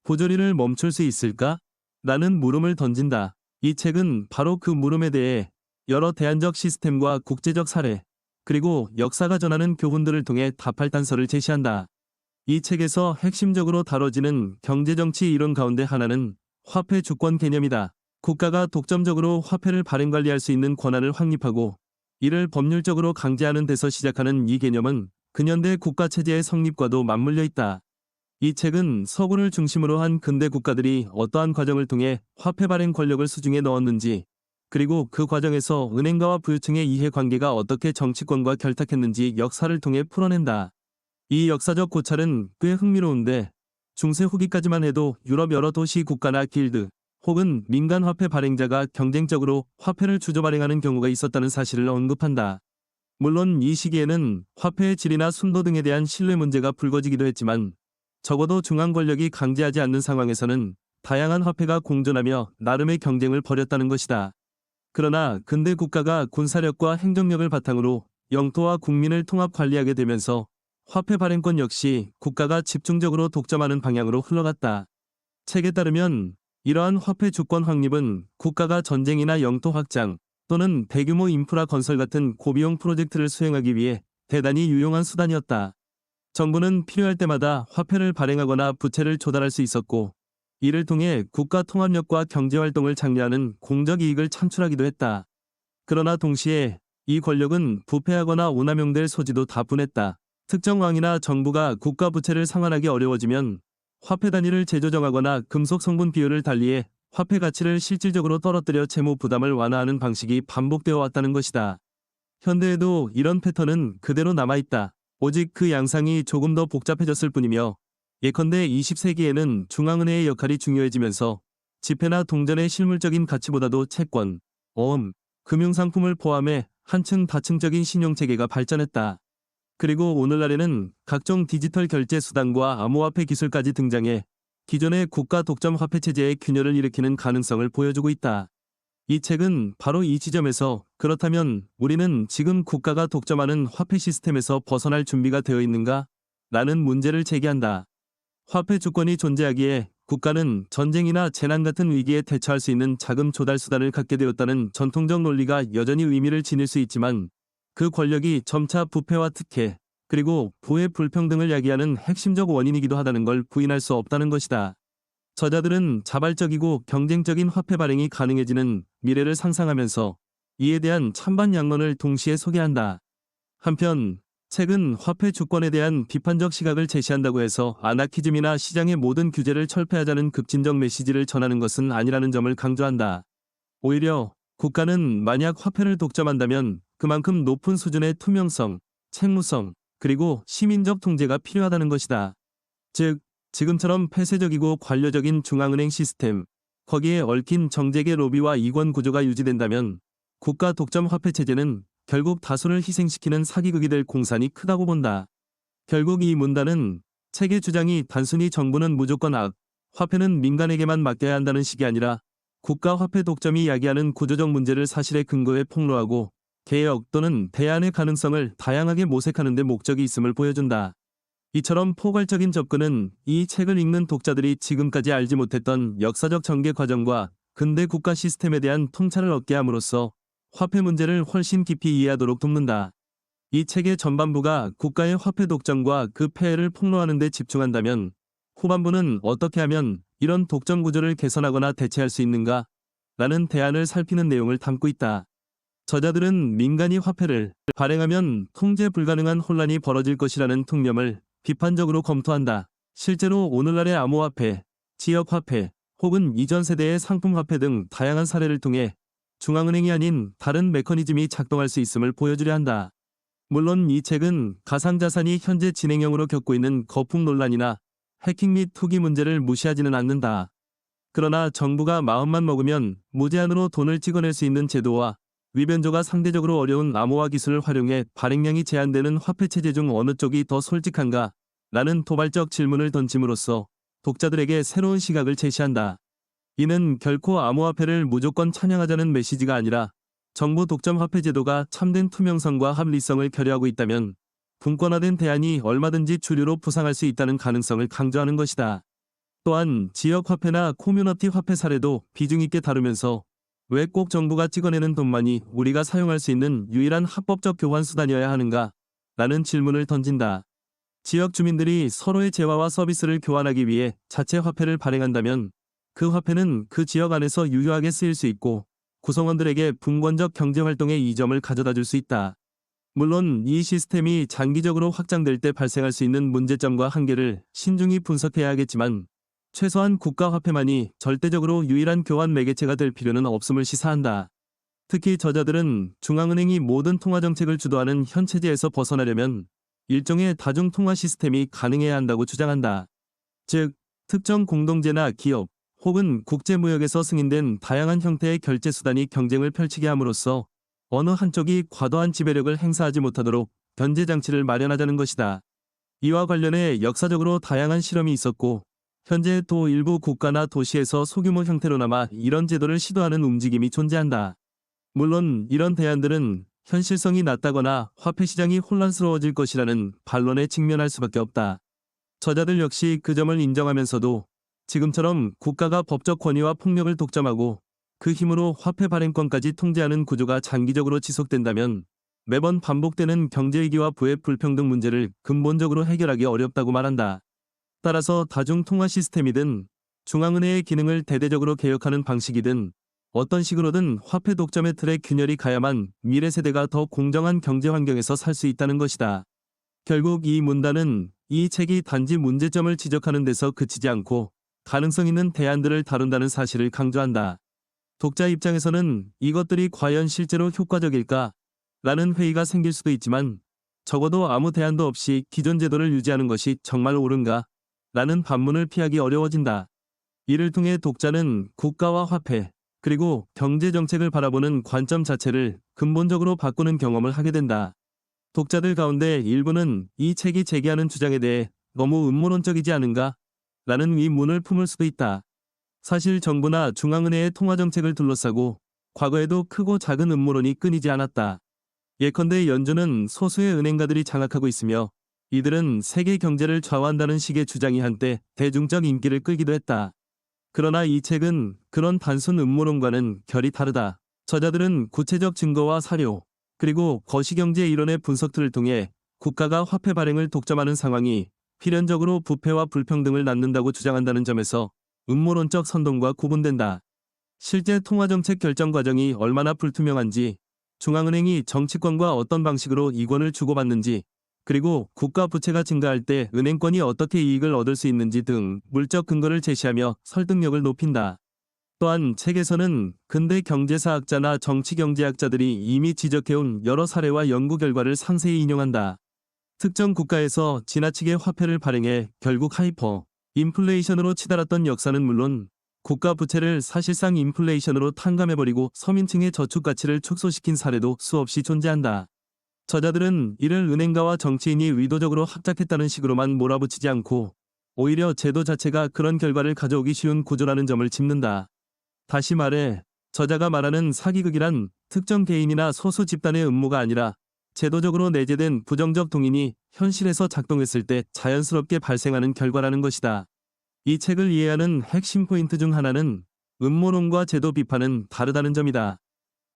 부조리를 멈출 수 있을까? 라는 물음을 던진다. 이 책은 바로 그 물음에 대해 여러 대안적 시스템과 국제적 사례, 그리고 역사가 전하는 교훈들을 통해 답할 단서를 제시한다. 이 책에서 핵심적으로 다뤄지는 경제정치 이론 가운데 하나는 화폐 주권 개념이다. 국가가 독점적으로 화폐를 발행 관리할 수 있는 권한을 확립하고 이를 법률적으로 강제하는 데서 시작하는 이 개념은 근현대 국가체제의 성립과도 맞물려 있다. 이 책은 서구를 중심으로 한 근대 국가들이 어떠한 과정을 통해 화폐 발행 권력을 수중에 넣었는지, 그리고 그 과정에서 은행가와 부유층의 이해관계가 어떻게 정치권과 결탁했는지 역사를 통해 풀어낸다. 이 역사적 고찰은 꽤 흥미로운데 중세 후기까지만 해도 유럽 여러 도시 국가나 길드 혹은 민간 화폐 발행자가 경쟁적으로 화폐를 주조 발행하는 경우가 있었다는 사실을 언급한다. 물론 이 시기에는 화폐의 질이나 순도 등에 대한 신뢰 문제가 불거지기도 했지만 적어도 중앙 권력이 강제하지 않는 상황에서는 다양한 화폐가 공존하며 나름의 경쟁을 벌였다는 것이다. 그러나 근대 국가가 군사력과 행정력을 바탕으로 영토와 국민을 통합 관리하게 되면서 화폐 발행권 역시 국가가 집중적으로 독점하는 방향으로 흘러갔다. 책에 따르면 이러한 화폐 주권 확립은 국가가 전쟁이나 영토 확장 또는 대규모 인프라 건설 같은 고비용 프로젝트를 수행하기 위해 대단히 유용한 수단이었다. 정부는 필요할 때마다 화폐를 발행하거나 부채를 조달할 수 있었고, 이를 통해 국가 통합력과 경제활동을 장려하는 공적 이익을 창출하기도 했다. 그러나 동시에 이 권력은 부패하거나 오남용될 소지도 다분했다. 특정 왕이나 정부가 국가 부채를 상환하기 어려워지면 화폐 단위를 재조정하거나 금속 성분 비율을 달리해 화폐 가치를 실질적으로 떨어뜨려 채무 부담을 완화하는 방식이 반복되어 왔다는 것이다. 현대에도 이런 패턴은 그대로 남아있다. 오직 그 양상이 조금 더 복잡해졌을 뿐이며, 예컨대 20세기에는 중앙은행의 역할이 중요해지면서 지폐나 동전의 실물적인 가치보다도 채권, 어음, 금융상품을 포함해 한층 다층적인 신용체계가 발전했다. 그리고 오늘날에는 각종 디지털 결제 수단과 암호화폐 기술까지 등장해 기존의 국가 독점 화폐 체제의 균열을 일으키는 가능성을 보여주고 있다. 이 책은 바로 이 지점에서 그렇다면 우리는 지금 국가가 독점하는 화폐 시스템에서 벗어날 준비가 되어 있는가? 라는 문제를 제기한다. 화폐 주권이 존재하기에 국가는 전쟁이나 재난 같은 위기에 대처할 수 있는 자금 조달 수단을 갖게 되었다는 전통적 논리가 여전히 의미를 지닐 수 있지만, 그 권력이 점차 부패와 특혜, 그리고 부의 불평등을 야기하는 핵심적 원인이기도 하다는 걸 부인할 수 없다는 것이다. 저자들은 자발적이고 경쟁적인 화폐 발행이 가능해지는 미래를 상상하면서 이에 대한 찬반 양론을 동시에 소개한다. 한편 책은 화폐 주권에 대한 비판적 시각을 제시한다고 해서 아나키즘이나 시장의 모든 규제를 철폐하자는 급진적 메시지를 전하는 것은 아니라는 점을 강조한다. 오히려 국가는 만약 화폐를 독점한다면 그만큼 높은 수준의 투명성, 책무성, 그리고 시민적 통제가 필요하다는 것이다. 즉, 지금처럼 폐쇄적이고 관료적인 중앙은행 시스템, 거기에 얽힌 정재계 로비와 이권 구조가 유지된다면 국가 독점 화폐 체제는 결국 다수를 희생시키는 사기극이 될 공산이 크다고 본다. 결국 이 문단은 책의 주장이 단순히 정부는 무조건 악, 화폐는 민간에게만 맡겨야 한다는 식이 아니라 국가 화폐 독점이 야기하는 구조적 문제를 사실에 근거해 폭로하고 개혁 또는 대안의 가능성을 다양하게 모색하는 데 목적이 있음을 보여준다. 이처럼 포괄적인 접근은 이 책을 읽는 독자들이 지금까지 알지 못했던 역사적 전개 과정과 근대 국가 시스템에 대한 통찰을 얻게 함으로써 화폐 문제를 훨씬 깊이 이해하도록 돕는다. 이 책의 전반부가 국가의 화폐 독점과 그 폐해를 폭로하는 데 집중한다면, 후반부는 어떻게 하면 이런 독점 구조를 개선하거나 대체할 수 있는가? 라는 대안을 살피는 내용을 담고 있다. 저자들은 민간이 화폐를 발행하면 통제 불가능한 혼란이 벌어질 것이라는 통념을 비판적으로 검토한다. 실제로 오늘날의 암호화폐, 지역화폐, 혹은 이전 세대의 상품화폐 등 다양한 사례를 통해 중앙은행이 아닌 다른 메커니즘이 작동할 수 있음을 보여주려 한다. 물론 이 책은 가상자산이 현재 진행형으로 겪고 있는 거품 논란이나 해킹 및 투기 문제를 무시하지는 않는다. 그러나 정부가 마음만 먹으면 무제한으로 돈을 찍어낼 수 있는 제도와 위변조가 상대적으로 어려운 암호화 기술을 활용해 발행량이 제한되는 화폐 체제 중 어느 쪽이 더 솔직한가? 라는 도발적 질문을 던짐으로써 독자들에게 새로운 시각을 제시한다. 이는 결코 암호화폐를 무조건 찬양하자는 메시지가 아니라, 정부 독점 화폐 제도가 참된 투명성과 합리성을 결여하고 있다면 분권화된 대안이 얼마든지 주류로 부상할 수 있다는 가능성을 강조하는 것이다. 또한 지역화폐나 커뮤니티 화폐 사례도 비중 있게 다루면서 왜 꼭 정부가 찍어내는 돈만이 우리가 사용할 수 있는 유일한 합법적 교환 수단이어야 하는가? 라는 질문을 던진다. 지역 주민들이 서로의 재화와 서비스를 교환하기 위해 자체 화폐를 발행한다면 그 화폐는 그 지역 안에서 유효하게 쓰일 수 있고 구성원들에게 분권적 경제활동의 이점을 가져다 줄 수 있다. 물론 이 시스템이 장기적으로 확장될 때 발생할 수 있는 문제점과 한계를 신중히 분석해야 하겠지만, 최소한 국가화폐만이 절대적으로 유일한 교환 매개체가 될 필요는 없음을 시사한다. 특히 저자들은 중앙은행이 모든 통화정책을 주도하는 현 체제에서 벗어나려면 일종의 다중통화 시스템이 가능해야 한다고 주장한다. 즉, 특정 공동체나 기업 혹은 국제무역에서 승인된 다양한 형태의 결제수단이 경쟁을 펼치게 함으로써 어느 한쪽이 과도한 지배력을 행사하지 못하도록 견제장치를 마련하자는 것이다. 이와 관련해 역사적으로 다양한 실험이 있었고, 현재 또 일부 국가나 도시에서 소규모 형태로나마 이런 제도를 시도하는 움직임이 존재한다. 물론 이런 대안들은 현실성이 낮다거나 화폐 시장이 혼란스러워질 것이라는 반론에 직면할 수밖에 없다. 저자들 역시 그 점을 인정하면서도 지금처럼 국가가 법적 권위와 폭력을 독점하고 그 힘으로 화폐 발행권까지 통제하는 구조가 장기적으로 지속된다면 매번 반복되는 경제위기와 부의 불평등 문제를 근본적으로 해결하기 어렵다고 말한다. 따라서 다중통화 시스템이든 중앙은행의 기능을 대대적으로 개혁하는 방식이든 어떤 식으로든 화폐 독점의 틀에 균열이 가야만 미래 세대가 더 공정한 경제 환경에서 살 수 있다는 것이다. 결국 이 문단은 이 책이 단지 문제점을 지적하는 데서 그치지 않고 가능성 있는 대안들을 다룬다는 사실을 강조한다. 독자 입장에서는 이것들이 과연 실제로 효과적일까? 라는 회의가 생길 수도 있지만 적어도 아무 대안도 없이 기존 제도를 유지하는 것이 정말 옳은가? 라는 반문을 피하기 어려워진다. 이를 통해 독자는 국가와 화폐, 그리고 경제정책을 바라보는 관점 자체를 근본적으로 바꾸는 경험을 하게 된다. 독자들 가운데 일부는 이 책이 제기하는 주장에 대해 너무 음모론적이지 않은가? 라는 의문을 품을 수도 있다. 사실 정부나 중앙은행의 통화정책을 둘러싸고 과거에도 크고 작은 음모론이 끊이지 않았다. 예컨대 연준은 소수의 은행가들이 장악하고 있으며 이들은 세계 경제를 좌우한다는 식의 주장이 한때 대중적 인기를 끌기도 했다. 그러나 이 책은 그런 단순 음모론과는 결이 다르다. 저자들은 구체적 증거와 사료, 그리고 거시경제 이론의 분석들을 통해 국가가 화폐 발행을 독점하는 상황이 필연적으로 부패와 불평등을 낳는다고 주장한다는 점에서 음모론적 선동과 구분된다. 실제 통화정책 결정 과정이 얼마나 불투명한지, 중앙은행이 정치권과 어떤 방식으로 이권을 주고받는지, 그리고 국가 부채가 증가할 때 은행권이 어떻게 이익을 얻을 수 있는지 등 물적 근거를 제시하며 설득력을 높인다. 또한 책에서는 근대 경제사학자나 정치경제학자들이 이미 지적해온 여러 사례와 연구 결과를 상세히 인용한다. 특정 국가에서 지나치게 화폐를 발행해 결국 하이퍼 인플레이션으로 치달았던 역사는 물론 국가 부채를 사실상 인플레이션으로 탕감해버리고 서민층의 저축 가치를 축소시킨 사례도 수없이 존재한다. 저자들은 이를 은행가와 정치인이 의도적으로 합작했다는 식으로만 몰아붙이지 않고 오히려 제도 자체가 그런 결과를 가져오기 쉬운 구조라는 점을 짚는다. 다시 말해 저자가 말하는 사기극이란 특정 개인이나 소수 집단의 음모가 아니라 제도적으로 내재된 부정적 동인이 현실에서 작동했을 때 자연스럽게 발생하는 결과라는 것이다. 이 책을 이해하는 핵심 포인트 중 하나는 음모론과 제도 비판은 다르다는 점이다.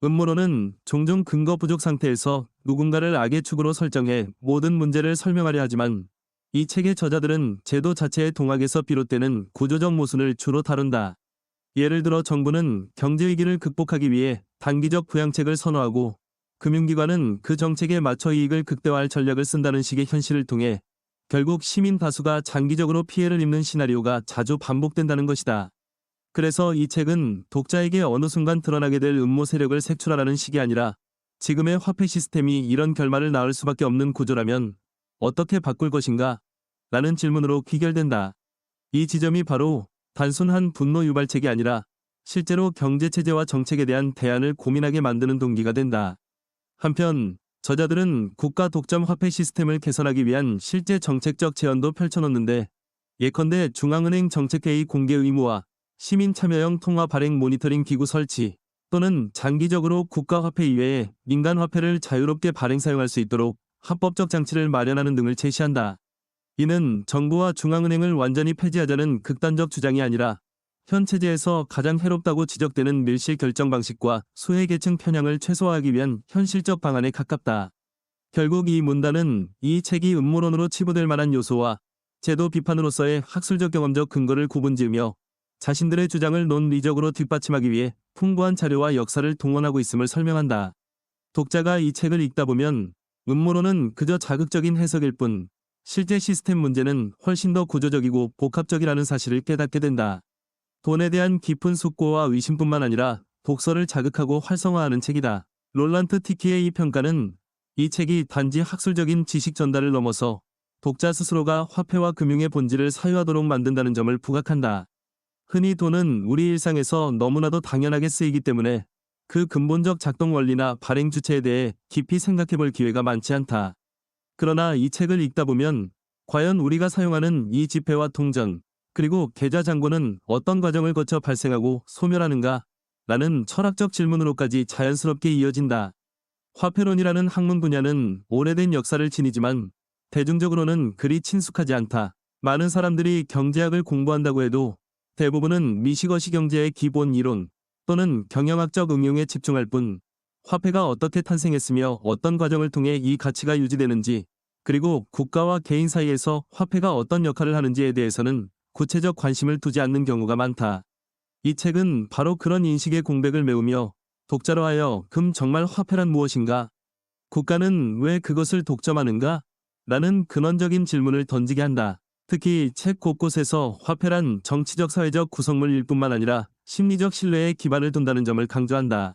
음모론은 종종 근거 부족 상태에서 누군가를 악의 축으로 설정해 모든 문제를 설명하려 하지만 이 책의 저자들은 제도 자체의 동악에서 비롯되는 구조적 모순을 주로 다룬다. 예를 들어 정부는 경제위기를 극복하기 위해 단기적 부양책을 선호하고 금융기관은 그 정책에 맞춰 이익을 극대화할 전략을 쓴다는 식의 현실을 통해 결국 시민 다수가 장기적으로 피해를 입는 시나리오가 자주 반복된다는 것이다. 그래서 이 책은 독자에게 어느 순간 드러나게 될 음모 세력을 색출하라는 식이 아니라 지금의 화폐 시스템이 이런 결말을 낳을 수밖에 없는 구조라면 어떻게 바꿀 것인가? 라는 질문으로 귀결된다. 이 지점이 바로 단순한 분노 유발책이 아니라 실제로 경제체제와 정책에 대한 대안을 고민하게 만드는 동기가 된다. 한편 저자들은 국가 독점 화폐 시스템을 개선하기 위한 실제 정책적 제언도 펼쳐놓는데 예컨대 중앙은행 정책회의 공개 의무화, 시민 참여형 통화 발행 모니터링 기구 설치 또는 장기적으로 국가화폐 이외에 민간화폐를 자유롭게 발행 사용할 수 있도록 합법적 장치를 마련하는 등을 제시한다. 이는 정부와 중앙은행을 완전히 폐지하자는 극단적 주장이 아니라 현 체제에서 가장 해롭다고 지적되는 밀실 결정 방식과 소외계층 편향을 최소화하기 위한 현실적 방안에 가깝다. 결국 이 문단은 이 책이 음모론으로 치부될 만한 요소와 제도 비판으로서의 학술적 경험적 근거를 구분지으며 자신들의 주장을 논리적으로 뒷받침하기 위해 풍부한 자료와 역사를 동원하고 있음을 설명한다. 독자가 이 책을 읽다 보면 음모론은 그저 자극적인 해석일 뿐 실제 시스템 문제는 훨씬 더 구조적이고 복합적이라는 사실을 깨닫게 된다. 돈에 대한 깊은 숙고와 의심뿐만 아니라 독서를 자극하고 활성화하는 책이다. 롤란트 티키의 이 평가는 이 책이 단지 학술적인 지식 전달을 넘어서 독자 스스로가 화폐와 금융의 본질을 사유하도록 만든다는 점을 부각한다. 흔히 돈은 우리 일상에서 너무나도 당연하게 쓰이기 때문에 그 근본적 작동 원리나 발행 주체에 대해 깊이 생각해 볼 기회가 많지 않다. 그러나 이 책을 읽다 보면 과연 우리가 사용하는 이 지폐와 통전, 그리고 계좌 잔고는 어떤 과정을 거쳐 발생하고 소멸하는가? 라는 철학적 질문으로까지 자연스럽게 이어진다. 화폐론이라는 학문 분야는 오래된 역사를 지니지만 대중적으로는 그리 친숙하지 않다. 많은 사람들이 경제학을 공부한다고 해도 대부분은 미시거시 경제의 기본 이론 또는 경영학적 응용에 집중할 뿐 화폐가 어떻게 탄생했으며 어떤 과정을 통해 이 가치가 유지되는지 그리고 국가와 개인 사이에서 화폐가 어떤 역할을 하는지에 대해서는 구체적 관심을 두지 않는 경우가 많다. 이 책은 바로 그런 인식의 공백을 메우며 독자로 하여 금 정말 화폐란 무엇인가? 국가는 왜 그것을 독점하는가? 라는 근원적인 질문을 던지게 한다. 특히 책 곳곳에서 화폐란 정치적 사회적 구성물일 뿐만 아니라 심리적 신뢰에 기반을 둔다는 점을 강조한다.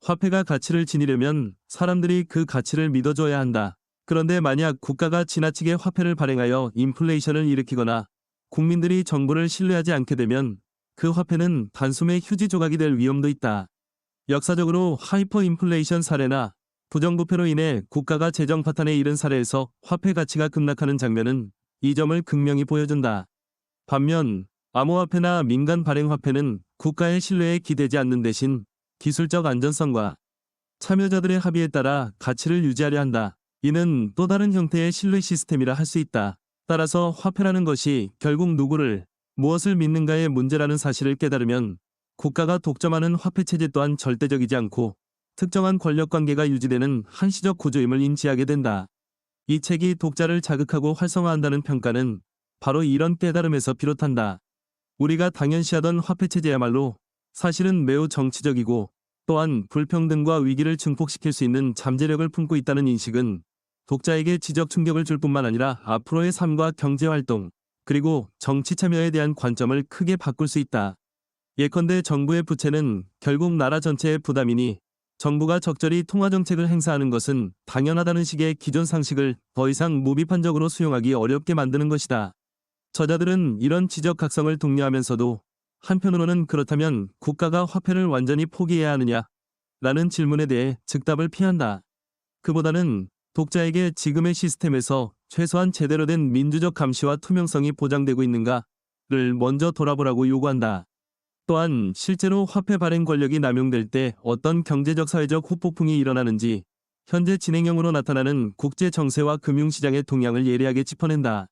화폐가 가치를 지니려면 사람들이 그 가치를 믿어줘야 한다. 그런데 만약 국가가 지나치게 화폐를 발행하여 인플레이션을 일으키거나 국민들이 정부를 신뢰하지 않게 되면 그 화폐는 단숨에 휴지 조각이 될 위험도 있다. 역사적으로 하이퍼 인플레이션 사례나 부정부패로 인해 국가가 재정 파탄에 이른 사례에서 화폐 가치가 급락하는 장면은 이 점을 극명히 보여준다. 반면 암호화폐나 민간 발행 화폐는 국가의 신뢰에 기대지 않는 대신 기술적 안전성과 참여자들의 합의에 따라 가치를 유지하려 한다. 이는 또 다른 형태의 신뢰 시스템이라 할 수 있다. 따라서 화폐라는 것이 결국 누구를, 무엇을 믿는가의 문제라는 사실을 깨달으면 국가가 독점하는 화폐 체제 또한 절대적이지 않고 특정한 권력관계가 유지되는 한시적 구조임을 인지하게 된다. 이 책이 독자를 자극하고 활성화한다는 평가는 바로 이런 깨달음에서 비롯한다. 우리가 당연시하던 화폐 체제야말로 사실은 매우 정치적이고 또한 불평등과 위기를 증폭시킬 수 있는 잠재력을 품고 있다는 인식은 독자에게 지적 충격을 줄 뿐만 아니라 앞으로의 삶과 경제활동, 그리고 정치 참여에 대한 관점을 크게 바꿀 수 있다. 예컨대 정부의 부채는 결국 나라 전체의 부담이니 정부가 적절히 통화정책을 행사하는 것은 당연하다는 식의 기존 상식을 더 이상 무비판적으로 수용하기 어렵게 만드는 것이다. 저자들은 이런 지적각성을 독려하면서도 한편으로는 그렇다면 국가가 화폐를 완전히 포기해야 하느냐? 라는 질문에 대해 즉답을 피한다. 그보다는 독자에게 지금의 시스템에서 최소한 제대로 된 민주적 감시와 투명성이 보장되고 있는가를 먼저 돌아보라고 요구한다. 또한 실제로 화폐 발행 권력이 남용될 때 어떤 경제적 사회적 후폭풍이 일어나는지 현재 진행형으로 나타나는 국제 정세와 금융시장의 동향을 예리하게 짚어낸다.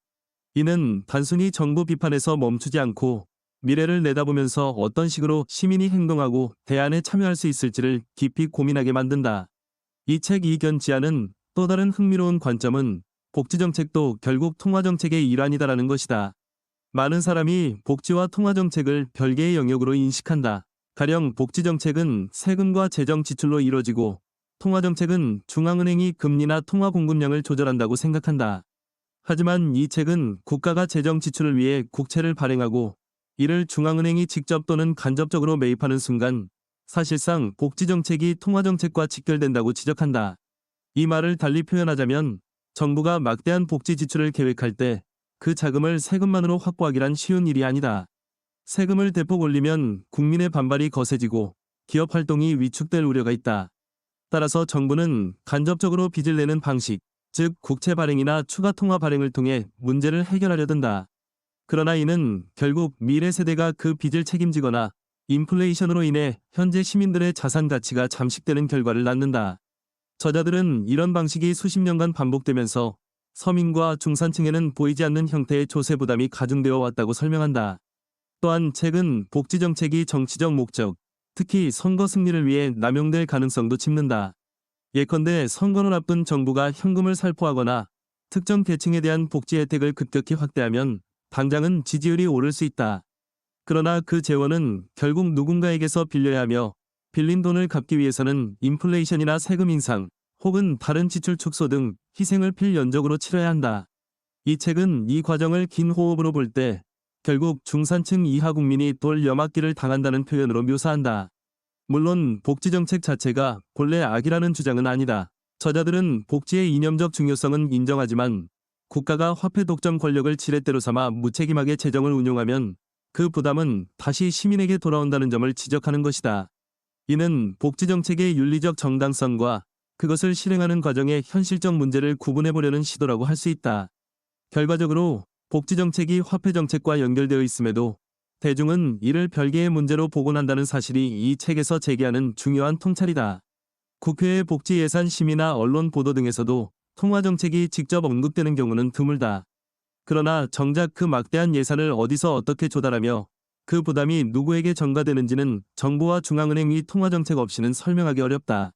이는 단순히 정부 비판에서 멈추지 않고 미래를 내다보면서 어떤 식으로 시민이 행동하고 대안에 참여할 수 있을지를 깊이 고민하게 만든다. 이 책 이견 지하는 또 다른 흥미로운 관점은 복지정책도 결국 통화정책의 일환이다라는 것이다. 많은 사람이 복지와 통화정책을 별개의 영역으로 인식한다. 가령 복지정책은 세금과 재정 지출로 이루어지고 통화정책은 중앙은행이 금리나 통화 공급량을 조절한다고 생각한다. 하지만 이 책은 국가가 재정 지출을 위해 국채를 발행하고 이를 중앙은행이 직접 또는 간접적으로 매입하는 순간 사실상 복지정책이 통화정책과 직결된다고 지적한다. 이 말을 달리 표현하자면 정부가 막대한 복지 지출을 계획할 때 그 자금을 세금만으로 확보하기란 쉬운 일이 아니다. 세금을 대폭 올리면 국민의 반발이 거세지고 기업 활동이 위축될 우려가 있다. 따라서 정부는 간접적으로 빚을 내는 방식, 즉 국채 발행이나 추가 통화 발행을 통해 문제를 해결하려 든다. 그러나 이는 결국 미래 세대가 그 빚을 책임지거나 인플레이션으로 인해 현재 시민들의 자산 가치가 잠식되는 결과를 낳는다. 저자들은 이런 방식이 수십 년간 반복되면서 서민과 중산층에는 보이지 않는 형태의 조세 부담이 가중되어 왔다고 설명한다. 또한 책은 복지정책이 정치적 목적, 특히 선거 승리를 위해 남용될 가능성도 짚는다. 예컨대 선거를 앞둔 정부가 현금을 살포하거나 특정 계층에 대한 복지 혜택을 급격히 확대하면 당장은 지지율이 오를 수 있다. 그러나 그 재원은 결국 누군가에게서 빌려야 하며 빌린 돈을 갚기 위해서는 인플레이션이나 세금 인상, 혹은 다른 지출 축소 등 희생을 필연적으로 치러야 한다. 이 책은 이 과정을 긴 호흡으로 볼 때 결국 중산층 이하 국민이 돌려막기를 당한다는 표현으로 묘사한다. 물론 복지정책 자체가 본래 악이라는 주장은 아니다. 저자들은 복지의 이념적 중요성은 인정하지만 국가가 화폐 독점 권력을 지렛대로 삼아 무책임하게 재정을 운용하면 그 부담은 다시 시민에게 돌아온다는 점을 지적하는 것이다. 이는 복지정책의 윤리적 정당성과 그것을 실행하는 과정의 현실적 문제를 구분해보려는 시도라고 할 수 있다. 결과적으로 복지정책이 화폐정책과 연결되어 있음에도 대중은 이를 별개의 문제로 보곤한다는 사실이 이 책에서 제기하는 중요한 통찰이다. 국회의 복지 예산 심의나 언론 보도 등에서도 통화 정책이 직접 언급되는 경우는 드물다. 그러나 정작 그 막대한 예산을 어디서 어떻게 조달하며 그 부담이 누구에게 전가되는지는 정부와 중앙은행 이 통화정책 없이는 설명하기 어렵다.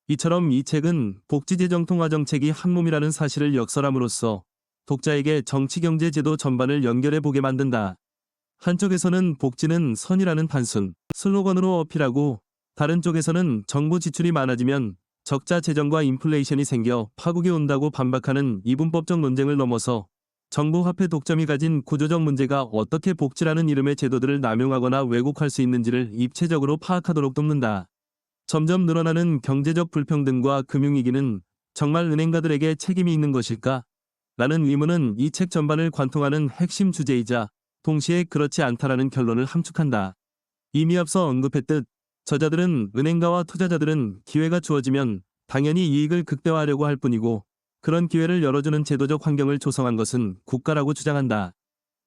이처럼 이 책은 복지재정 통화정책이 한몸이라는 사실을 역설함으로써 독자에게 정치경제제도 전반을 연결해 보게 만든다. 한쪽에서는 복지는 선이라는 단순 슬로건으로 어필하고 다른 쪽에서는 정부 지출이 많아지면 적자 재정과 인플레이션이 생겨 파국이 온다고 반박하는 이분법적 논쟁을 넘어서 정부 화폐 독점이 가진 구조적 문제가 어떻게 복지라는 이름의 제도들을 남용하거나 왜곡할 수 있는지를 입체적으로 파악하도록 돕는다. 점점 늘어나는 경제적 불평등과 금융위기는 정말 은행가들에게 책임이 있는 것일까? 라는 의문은 이 책 전반을 관통하는 핵심 주제이자 동시에 그렇지 않다라는 결론을 함축한다. 이미 앞서 언급했듯 저자들은 은행가와 투자자들은 기회가 주어지면 당연히 이익을 극대화하려고 할 뿐이고 그런 기회를 열어주는 제도적 환경을 조성한 것은 국가라고 주장한다.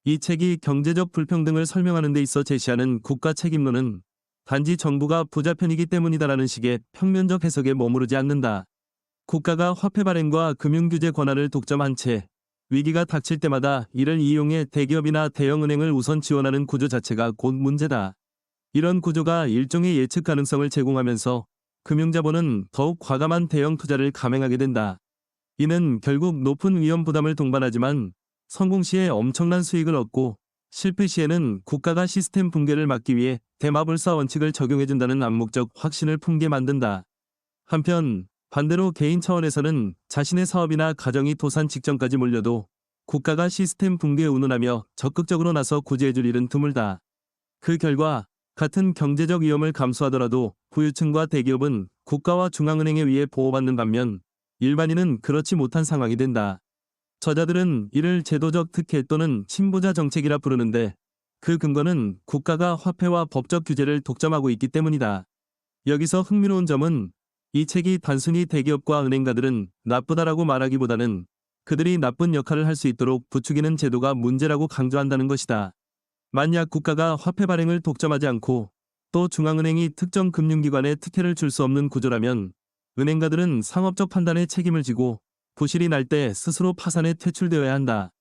이 책이 경제적 불평등을 설명하는 데 있어 제시하는 국가 책임론은 단지 정부가 부자 편이기 때문이다라는 식의 평면적 해석에 머무르지 않는다. 국가가 화폐 발행과 금융규제 권한을 독점한 채 위기가 닥칠 때마다 이를 이용해 대기업이나 대형은행을 우선 지원하는 구조 자체가 곧 문제다. 이런 구조가 일종의 예측 가능성을 제공하면서 금융자본은 더욱 과감한 대형 투자를 감행하게 된다. 이는 결국 높은 위험 부담을 동반하지만 성공 시에 엄청난 수익을 얻고 실패 시에는 국가가 시스템 붕괴를 막기 위해 대마불사 원칙을 적용해준다는 암묵적 확신을 품게 만든다. 한편 반대로 개인 차원에서는 자신의 사업이나 가정이 도산 직전까지 몰려도 국가가 시스템 붕괴에 운운하며 적극적으로 나서 구제해줄 일은 드물다. 그 결과 같은 경제적 위험을 감수하더라도 부유층과 대기업은 국가와 중앙은행에 의해 보호받는 반면 일반인은 그렇지 못한 상황이 된다. 저자들은 이를 제도적 특혜 또는 친부자 정책이라 부르는데 그 근거는 국가가 화폐와 법적 규제를 독점하고 있기 때문이다. 여기서 흥미로운 점은 이 책이 단순히 대기업과 은행가들은 나쁘다라고 말하기보다는 그들이 나쁜 역할을 할 수 있도록 부추기는 제도가 문제라고 강조한다는 것이다. 만약 국가가 화폐 발행을 독점하지 않고 또 중앙은행이 특정 금융기관에 특혜를 줄 수 없는 구조라면 은행가들은 상업적 판단에 책임을 지고 부실이 날 때 스스로 파산에 퇴출되어야 한다.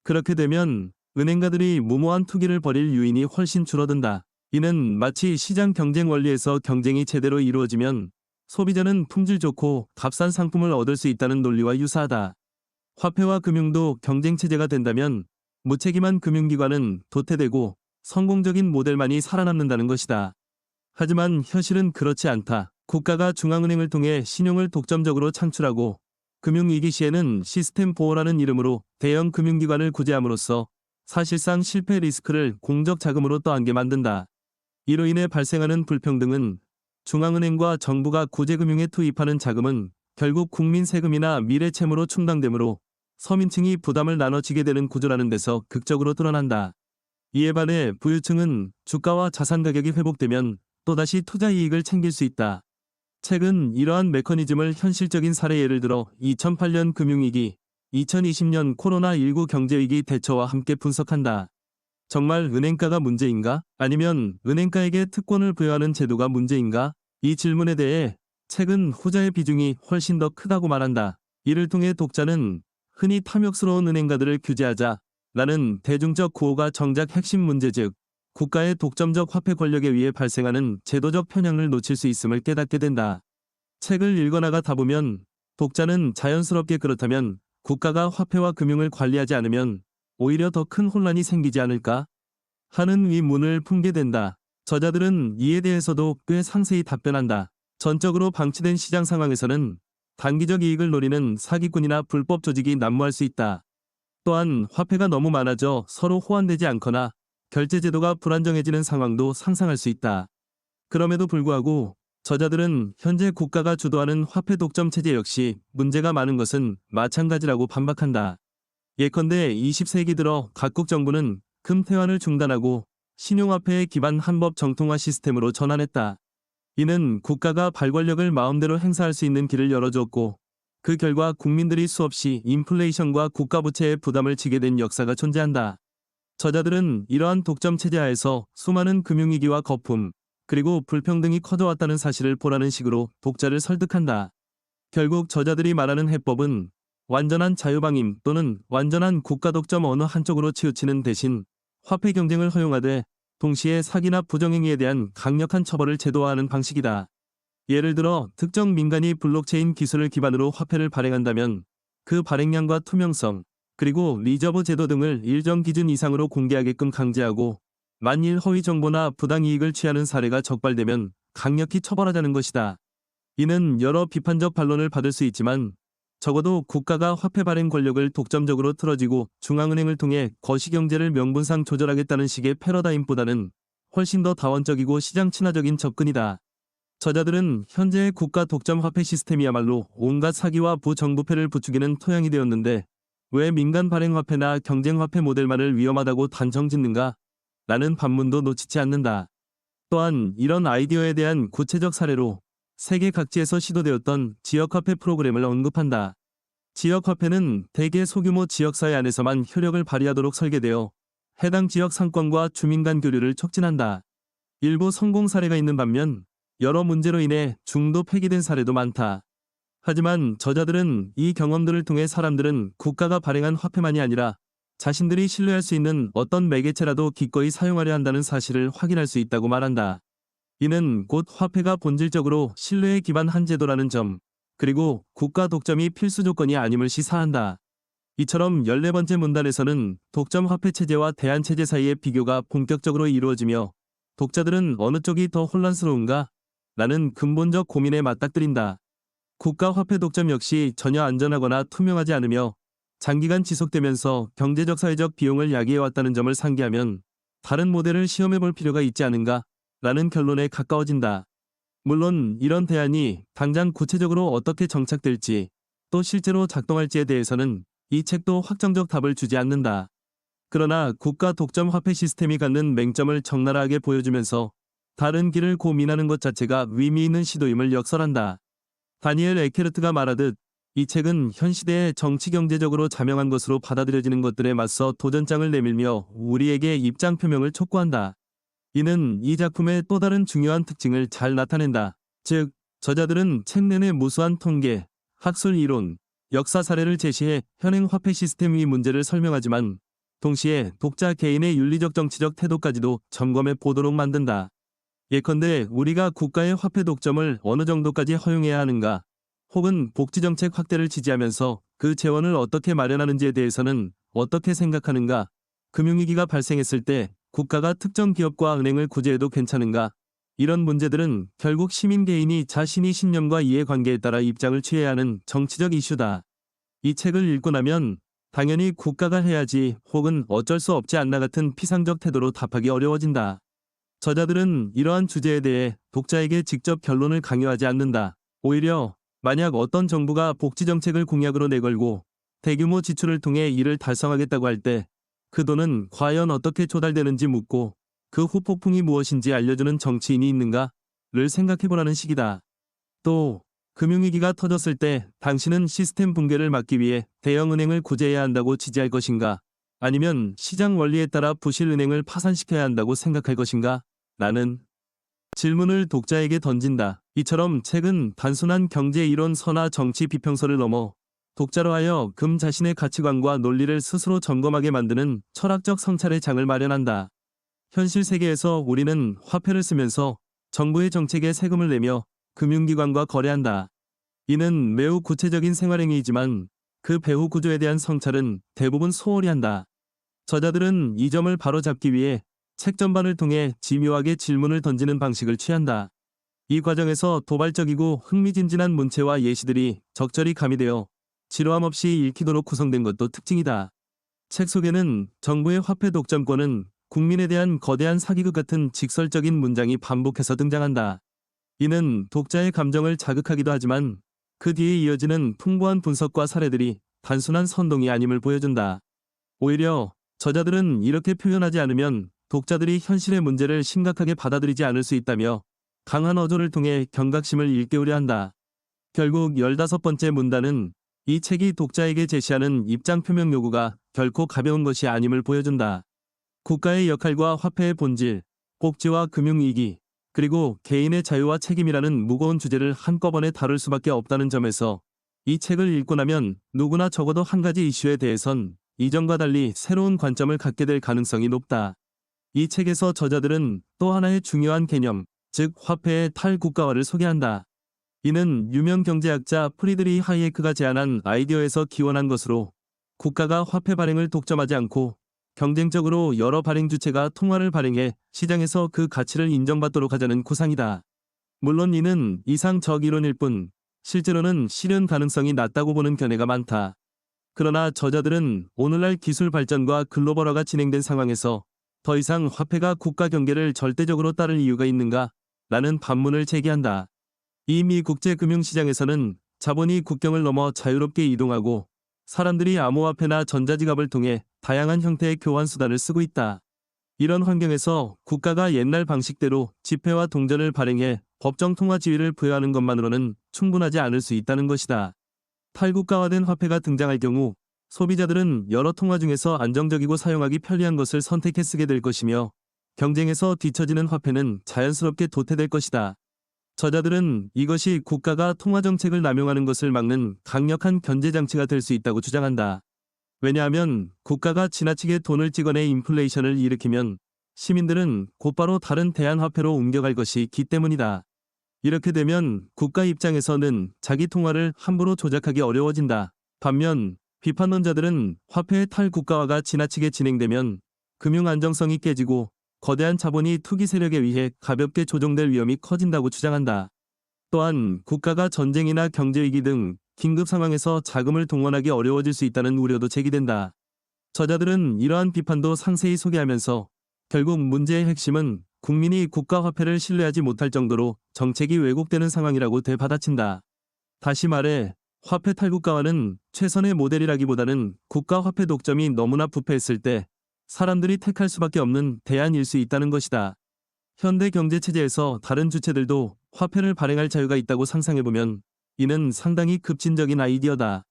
그렇게 되면 은행가들이 무모한 투기를 벌일 유인이 훨씬 줄어든다. 이는 마치 시장 경쟁 원리에서 경쟁이 제대로 이루어지면 소비자는 품질 좋고 값싼 상품을 얻을 수 있다는 논리와 유사하다. 화폐와 금융도 경쟁체제가 된다면 무책임한 금융기관은 도태되고 성공적인 모델만이 살아남는다는 것이다. 하지만 현실은 그렇지 않다. 국가가 중앙은행을 통해 신용을 독점적으로 창출하고 금융위기 시에는 시스템 보호라는 이름으로 대형 금융기관을 구제함으로써 사실상 실패 리스크를 공적 자금으로 떠안게 만든다. 이로 인해 발생하는 불평등은 중앙은행과 정부가 구제금융에 투입하는 자금은 결국 국민 세금이나 미래 채무로 충당되므로 서민층이 부담을 나눠지게 되는 구조라는 데서 극적으로 드러난다. 이에 반해 부유층은 주가와 자산 가격이 회복되면 또다시 투자 이익을 챙길 수 있다. 책은 이러한 메커니즘을 현실적인 사례 예를 들어 2008년 금융위기, 2020년 코로나19 경제위기 대처와 함께 분석한다. 정말 은행가가 문제인가? 아니면 은행가에게 특권을 부여하는 제도가 문제인가? 이 질문에 대해 책은 후자의 비중이 훨씬 더 크다고 말한다. 이를 통해 독자는 흔히 탐욕스러운 은행가들을 규제하자 라는 대중적 구호가 정작 핵심 문제 즉 국가의 독점적 화폐 권력에 의해 발생하는 제도적 편향을 놓칠 수 있음을 깨닫게 된다. 책을 읽어나가다 보면 독자는 자연스럽게 그렇다면 국가가 화폐와 금융을 관리하지 않으면 오히려 더 큰 혼란이 생기지 않을까? 하는 의문을 품게 된다. 저자들은 이에 대해서도 꽤 상세히 답변한다. 전적으로 방치된 시장 상황에서는 단기적 이익을 노리는 사기꾼이나 불법 조직이 난무할 수 있다. 또한 화폐가 너무 많아져 서로 호환되지 않거나 결제 제도가 불안정해지는 상황도 상상할 수 있다. 그럼에도 불구하고 저자들은 현재 국가가 주도하는 화폐 독점 체제 역시 문제가 많은 것은 마찬가지라고 반박한다. 예컨대 20세기 들어 각국 정부는 금태환을 중단하고 신용화폐의 기반 한법 정통화 시스템으로 전환했다. 이는 국가가 발권력을 마음대로 행사할 수 있는 길을 열어주었고 그 결과 국민들이 수없이 인플레이션과 국가부채의 부담을 지게 된 역사가 존재한다. 저자들은 이러한 독점 체제 하에서 수많은 금융위기와 거품, 그리고 불평등이 커져왔다는 사실을 보라는 식으로 독자를 설득한다. 결국 저자들이 말하는 해법은 완전한 자유방임 또는 완전한 국가 독점 어느 한쪽으로 치우치는 대신 화폐 경쟁을 허용하되 동시에 사기나 부정행위에 대한 강력한 처벌을 제도화하는 방식이다. 예를 들어 특정 민간이 블록체인 기술을 기반으로 화폐를 발행한다면 그 발행량과 투명성, 그리고 리저브 제도 등을 일정 기준 이상으로 공개하게끔 강제하고 만일 허위 정보나 부당이익을 취하는 사례가 적발되면 강력히 처벌하자는 것이다. 이는 여러 비판적 반론을 받을 수 있지만 적어도 국가가 화폐 발행 권력을 독점적으로 틀어쥐고 중앙은행을 통해 거시경제를 명분상 조절하겠다는 식의 패러다임보다는 훨씬 더 다원적이고 시장 친화적인 접근이다. 저자들은 현재의 국가 독점 화폐 시스템이야말로 온갖 사기와 부정부패를 부추기는 토양이 되었는데 왜 민간 발행 화폐나 경쟁 화폐 모델만을 위험하다고 단정짓는가? 라는 반문도 놓치지 않는다. 또한 이런 아이디어에 대한 구체적 사례로 세계 각지에서 시도되었던 지역화폐 프로그램을 언급한다. 지역화폐는 대개 소규모 지역사회 안에서만 효력을 발휘하도록 설계되어 해당 지역 상권과 주민 간 교류를 촉진한다. 일부 성공 사례가 있는 반면 여러 문제로 인해 중도 폐기된 사례도 많다. 하지만 저자들은 이 경험들을 통해 사람들은 국가가 발행한 화폐만이 아니라 자신들이 신뢰할 수 있는 어떤 매개체라도 기꺼이 사용하려 한다는 사실을 확인할 수 있다고 말한다. 이는 곧 화폐가 본질적으로 신뢰에 기반한 제도라는 점, 그리고 국가 독점이 필수 조건이 아님을 시사한다. 이처럼 14번째 문단에서는 독점 화폐 체제와 대안 체제 사이의 비교가 본격적으로 이루어지며 독자들은 어느 쪽이 더 혼란스러운가? 라는 근본적 고민에 맞닥뜨린다. 국가 화폐 독점 역시 전혀 안전하거나 투명하지 않으며 장기간 지속되면서 경제적 사회적 비용을 야기해왔다는 점을 상기하면 다른 모델을 시험해볼 필요가 있지 않은가? 라는 결론에 가까워진다. 물론 이런 대안이 당장 구체적으로 어떻게 정착될지 또 실제로 작동할지에 대해서는 이 책도 확정적 답을 주지 않는다. 그러나 국가 독점 화폐 시스템이 갖는 맹점을 적나라하게 보여주면서 다른 길을 고민하는 것 자체가 의미 있는 시도임을 역설한다. 다니엘 에케르트가 말하듯 이 책은 현 시대에 정치 경제적으로 자명한 것으로 받아들여지는 것들에 맞서 도전장을 내밀며 우리에게 입장 표명을 촉구한다. 이는 이 작품의 또 다른 중요한 특징을 잘 나타낸다. 즉, 저자들은 책 내내 무수한 통계, 학술 이론, 역사 사례를 제시해 현행 화폐 시스템의 문제를 설명하지만 동시에 독자 개인의 윤리적 정치적 태도까지도 점검해 보도록 만든다. 예컨대 우리가 국가의 화폐 독점을 어느 정도까지 허용해야 하는가, 혹은 복지정책 확대를 지지하면서 그 재원을 어떻게 마련하는지에 대해서는 어떻게 생각하는가, 금융위기가 발생했을 때 국가가 특정 기업과 은행을 구제해도 괜찮은가, 이런 문제들은 결국 시민 개인이 자신이 신념과 이해관계에 따라 입장을 취해야 하는 정치적 이슈다. 이 책을 읽고 나면 당연히 국가가 해야지 혹은 어쩔 수 없지 않나 같은 피상적 태도로 답하기 어려워진다. 저자들은 이러한 주제에 대해 독자에게 직접 결론을 강요하지 않는다. 오히려 만약 어떤 정부가 복지정책을 공약으로 내걸고 대규모 지출을 통해 이를 달성하겠다고 할 때 그 돈은 과연 어떻게 조달되는지 묻고 그 후폭풍이 무엇인지 알려주는 정치인이 있는가를 생각해보라는 식이다. 또 금융위기가 터졌을 때 당신은 시스템 붕괴를 막기 위해 대형은행을 구제해야 한다고 지지할 것인가? 아니면 시장 원리에 따라 부실 은행을 파산시켜야 한다고 생각할 것인가? 라는 질문을 독자에게 던진다. 이처럼 책은 단순한 경제 이론 서나 정치 비평서를 넘어 독자로 하여 자신의 가치관과 논리를 스스로 점검하게 만드는 철학적 성찰의 장을 마련한다. 현실 세계에서 우리는 화폐를 쓰면서 정부의 정책에 세금을 내며 금융기관과 거래한다. 이는 매우 구체적인 생활행위이지만 그 배후 구조에 대한 성찰은 대부분 소홀히 한다. 저자들은 이 점을 바로잡기 위해 책 전반을 통해 지묘하게 질문을 던지는 방식을 취한다. 이 과정에서 도발적이고 흥미진진한 문체와 예시들이 적절히 가미되어 지루함 없이 읽히도록 구성된 것도 특징이다. 책 속에는 정부의 화폐 독점권은 국민에 대한 거대한 사기극 같은 직설적인 문장이 반복해서 등장한다. 이는 독자의 감정을 자극하기도 하지만 그 뒤에 이어지는 풍부한 분석과 사례들이 단순한 선동이 아님을 보여준다. 오히려 저자들은 이렇게 표현하지 않으면 독자들이 현실의 문제를 심각하게 받아들이지 않을 수 있다며 강한 어조를 통해 경각심을 일깨우려 한다. 결국 15번째 문단은 이 책이 독자에게 제시하는 입장 표명 요구가 결코 가벼운 것이 아님을 보여준다. 국가의 역할과 화폐의 본질, 복지와 금융위기, 그리고 개인의 자유와 책임이라는 무거운 주제를 한꺼번에 다룰 수밖에 없다는 점에서 이 책을 읽고 나면 누구나 적어도 한 가지 이슈에 대해선 이전과 달리 새로운 관점을 갖게 될 가능성이 높다. 이 책에서 저자들은 또 하나의 중요한 개념, 즉 화폐의 탈국가화를 소개한다. 이는 유명 경제학자 프리드리히 하이에크가 제안한 아이디어에서 기원한 것으로 국가가 화폐 발행을 독점하지 않고 경쟁적으로 여러 발행 주체가 통화를 발행해 시장에서 그 가치를 인정받도록 하자는 구상이다. 물론 이는 이상적 이론일 뿐 실제로는 실현 가능성이 낮다고 보는 견해가 많다. 그러나 저자들은 오늘날 기술 발전과 글로벌화가 진행된 상황에서 더 이상 화폐가 국가 경계를 절대적으로 따를 이유가 있는가? 라는 반문을 제기한다. 이미 국제금융시장에서는 자본이 국경을 넘어 자유롭게 이동하고 사람들이 암호화폐나 전자지갑을 통해 다양한 형태의 교환 수단을 쓰고 있다. 이런 환경에서 국가가 옛날 방식대로 지폐와 동전을 발행해 법정 통화 지위를 부여하는 것만으로는 충분하지 않을 수 있다는 것이다. 탈국가화된 화폐가 등장할 경우 소비자들은 여러 통화 중에서 안정적이고 사용하기 편리한 것을 선택해 쓰게 될 것이며 경쟁에서 뒤처지는 화폐는 자연스럽게 도태될 것이다. 저자들은 이것이 국가가 통화 정책을 남용하는 것을 막는 강력한 견제 장치가 될 수 있다고 주장한다. 왜냐하면 국가가 지나치게 돈을 찍어내 인플레이션을 일으키면 시민들은 곧바로 다른 대안화폐로 옮겨갈 것이기 때문이다. 이렇게 되면 국가 입장에서는 자기 통화를 함부로 조작하기 어려워진다. 반면 비판론자들은 화폐의 탈국가화가 지나치게 진행되면 금융 안정성이 깨지고 거대한 자본이 투기 세력에 의해 가볍게 조종될 위험이 커진다고 주장한다. 또한 국가가 전쟁이나 경제위기 등 긴급 상황에서 자금을 동원하기 어려워질 수 있다는 우려도 제기된다. 저자들은 이러한 비판도 상세히 소개하면서 결국 문제의 핵심은 국민이 국가 화폐를 신뢰하지 못할 정도로 정책이 왜곡되는 상황이라고 되받아친다. 다시 말해 화폐 탈국가화는 최선의 모델이라기보다는 국가 화폐 독점이 너무나 부패했을 때 사람들이 택할 수밖에 없는 대안일 수 있다는 것이다. 현대 경제체제에서 다른 주체들도 화폐를 발행할 자유가 있다고 상상해보면 이는 상당히 급진적인 아이디어다.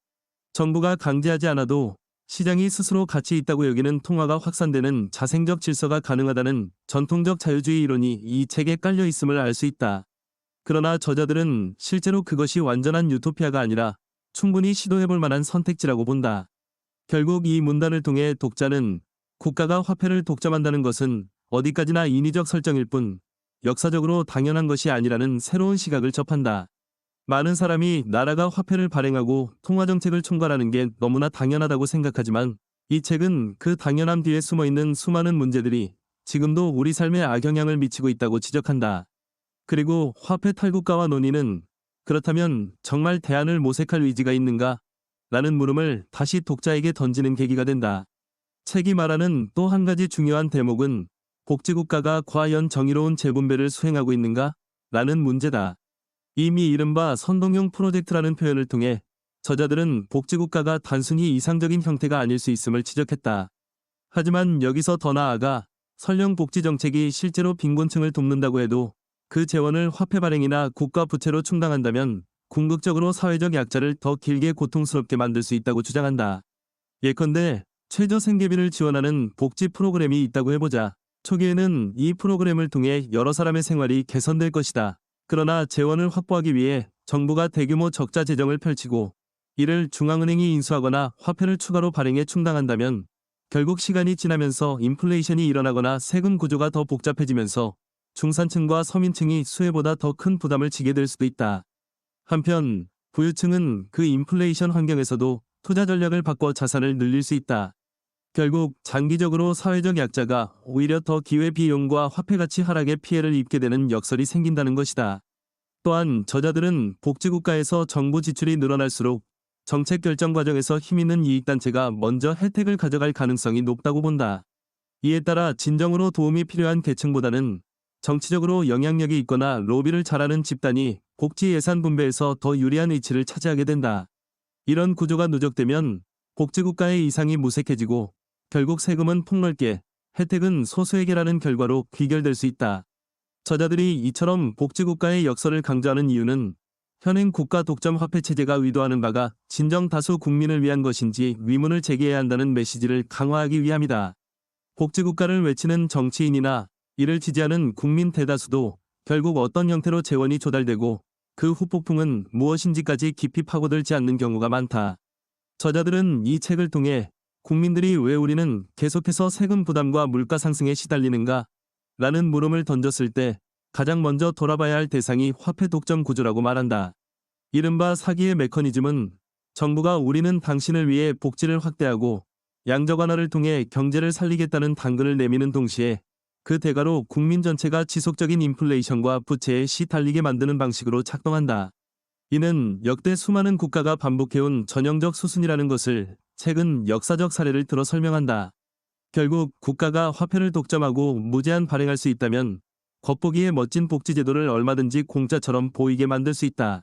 정부가 강제하지 않아도 시장이 스스로 가치 있다고 여기는 통화가 확산되는 자생적 질서가 가능하다는 전통적 자유주의 이론이 이 책에 깔려 있음을 알 수 있다. 그러나 저자들은 실제로 그것이 완전한 유토피아가 아니라 충분히 시도해볼 만한 선택지라고 본다. 결국 이 문단을 통해 독자는 국가가 화폐를 독점한다는 것은 어디까지나 인위적 설정일 뿐 역사적으로 당연한 것이 아니라는 새로운 시각을 접한다. 많은 사람이 나라가 화폐를 발행하고 통화정책을 총괄하는 게 너무나 당연하다고 생각하지만 이 책은 그 당연함 뒤에 숨어있는 수많은 문제들이 지금도 우리 삶에 악영향을 미치고 있다고 지적한다. 그리고 화폐 탈국가화 논의는 그렇다면 정말 대안을 모색할 의지가 있는가? 라는 물음을 다시 독자에게 던지는 계기가 된다. 책이 말하는 또 한 가지 중요한 대목은 복지국가가 과연 정의로운 재분배를 수행하고 있는가? 라는 문제다. 이미 이른바 선동용 프로젝트라는 표현을 통해 저자들은 복지국가가 단순히 이상적인 형태가 아닐 수 있음을 지적했다. 하지만 여기서 더 나아가 설령 복지정책이 실제로 빈곤층을 돕는다고 해도 그 재원을 화폐 발행이나 국가 부채로 충당한다면 궁극적으로 사회적 약자를 더 길게 고통스럽게 만들 수 있다고 주장한다. 예컨대 최저 생계비를 지원하는 복지 프로그램이 있다고 해보자. 초기에는 이 프로그램을 통해 여러 사람의 생활이 개선될 것이다. 그러나 재원을 확보하기 위해 정부가 대규모 적자 재정을 펼치고 이를 중앙은행이 인수하거나 화폐를 추가로 발행해 충당한다면 결국 시간이 지나면서 인플레이션이 일어나거나 세금 구조가 더 복잡해지면서 중산층과 서민층이 수혜보다 더 큰 부담을 지게 될 수도 있다. 한편 부유층은 그 인플레이션 환경에서도 투자 전략을 바꿔 자산을 늘릴 수 있다. 결국 장기적으로 사회적 약자가 오히려 더 기회비용과 화폐가치 하락의 피해를 입게 되는 역설이 생긴다는 것이다. 또한 저자들은 복지국가에서 정부 지출이 늘어날수록 정책 결정 과정에서 힘있는 이익단체가 먼저 혜택을 가져갈 가능성이 높다고 본다. 이에 따라 진정으로 도움이 필요한 계층보다는 정치적으로 영향력이 있거나 로비를 잘하는 집단이 복지 예산 분배에서 더 유리한 위치를 차지하게 된다. 이런 구조가 누적되면 복지국가의 이상이 무색해지고 결국 세금은 폭넓게, 혜택은 소수에게라는 결과로 귀결될 수 있다. 저자들이 이처럼 복지국가의 역설을 강조하는 이유는 현행 국가 독점 화폐 체제가 의도하는 바가 진정 다수 국민을 위한 것인지 의문을 제기해야 한다는 메시지를 강화하기 위함이다. 복지국가를 외치는 정치인이나 이를 지지하는 국민 대다수도 결국 어떤 형태로 재원이 조달되고 그 후폭풍은 무엇인지까지 깊이 파고들지 않는 경우가 많다. 저자들은 이 책을 통해 국민들이 왜 우리는 계속해서 세금 부담과 물가 상승에 시달리는가? 라는 물음을 던졌을 때 가장 먼저 돌아봐야 할 대상이 화폐 독점 구조라고 말한다. 이른바 사기의 메커니즘은 정부가 우리는 당신을 위해 복지를 확대하고 양적 완화를 통해 경제를 살리겠다는 당근을 내미는 동시에 그 대가로 국민 전체가 지속적인 인플레이션과 부채에 시달리게 만드는 방식으로 작동한다. 이는 역대 수많은 국가가 반복해온 전형적 수순이라는 것을 최근 역사적 사례를 들어 설명한다. 결국 국가가 화폐를 독점하고 무제한 발행할 수 있다면 겉보기에 멋진 복지제도를 얼마든지 공짜처럼 보이게 만들 수 있다.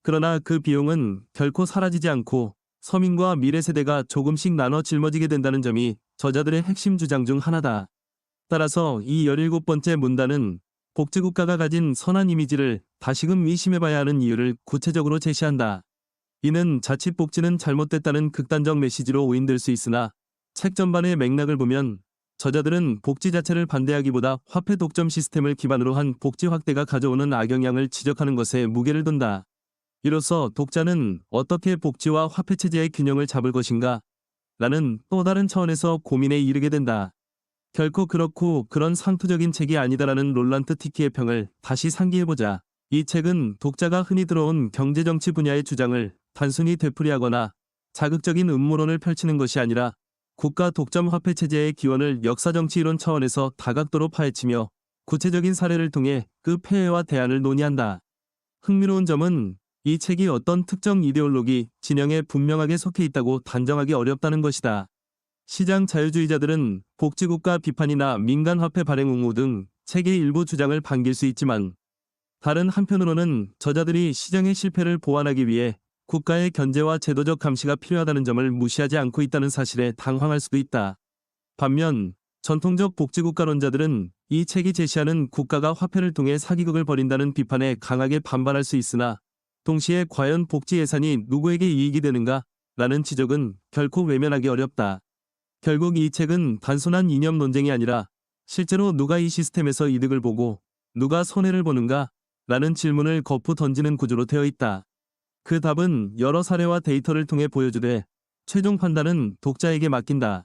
그러나 그 비용은 결코 사라지지 않고 서민과 미래 세대가 조금씩 나눠 짊어지게 된다는 점이 저자들의 핵심 주장 중 하나다. 따라서 이 17번째 문단은 복지국가가 가진 선한 이미지를 다시금 의심해봐야 하는 이유를 구체적으로 제시한다. 이는 자칫 복지는 잘못됐다는 극단적 메시지로 오인될 수 있으나 책 전반의 맥락을 보면 저자들은 복지 자체를 반대하기보다 화폐 독점 시스템을 기반으로 한 복지 확대가 가져오는 악영향을 지적하는 것에 무게를 둔다. 이로써 독자는 어떻게 복지와 화폐 체제의 균형을 잡을 것인가? 라는 또 다른 차원에서 고민에 이르게 된다. 결코 그렇고 그런 상투적인 책이 아니다라는 롤란트 티키의 평을 다시 상기해보자. 이 책은 독자가 흔히 들어온 경제정치 분야의 주장을 단순히 되풀이하거나 자극적인 음모론을 펼치는 것이 아니라 국가 독점 화폐 체제의 기원을 역사정치 이론 차원에서 다각도로 파헤치며 구체적인 사례를 통해 그 폐해와 대안을 논의한다. 흥미로운 점은 이 책이 어떤 특정 이데올로기, 진영에 분명하게 속해 있다고 단정하기 어렵다는 것이다. 시장 자유주의자들은 복지국가 비판이나 민간화폐 발행 옹호 등 책의 일부 주장을 반길 수 있지만 다른 한편으로는 저자들이 시장의 실패를 보완하기 위해 국가의 견제와 제도적 감시가 필요하다는 점을 무시하지 않고 있다는 사실에 당황할 수도 있다. 반면 전통적 복지국가론자들은 이 책이 제시하는 국가가 화폐를 통해 사기극을 벌인다는 비판에 강하게 반발할 수 있으나 동시에 과연 복지 예산이 누구에게 이익이 되는가? 라는 지적은 결코 외면하기 어렵다. 결국 이 책은 단순한 이념 논쟁이 아니라 실제로 누가 이 시스템에서 이득을 보고 누가 손해를 보는가? 라는 질문을 거푸 던지는 구조로 되어 있다. 그 답은 여러 사례와 데이터를 통해 보여주되 최종 판단은 독자에게 맡긴다.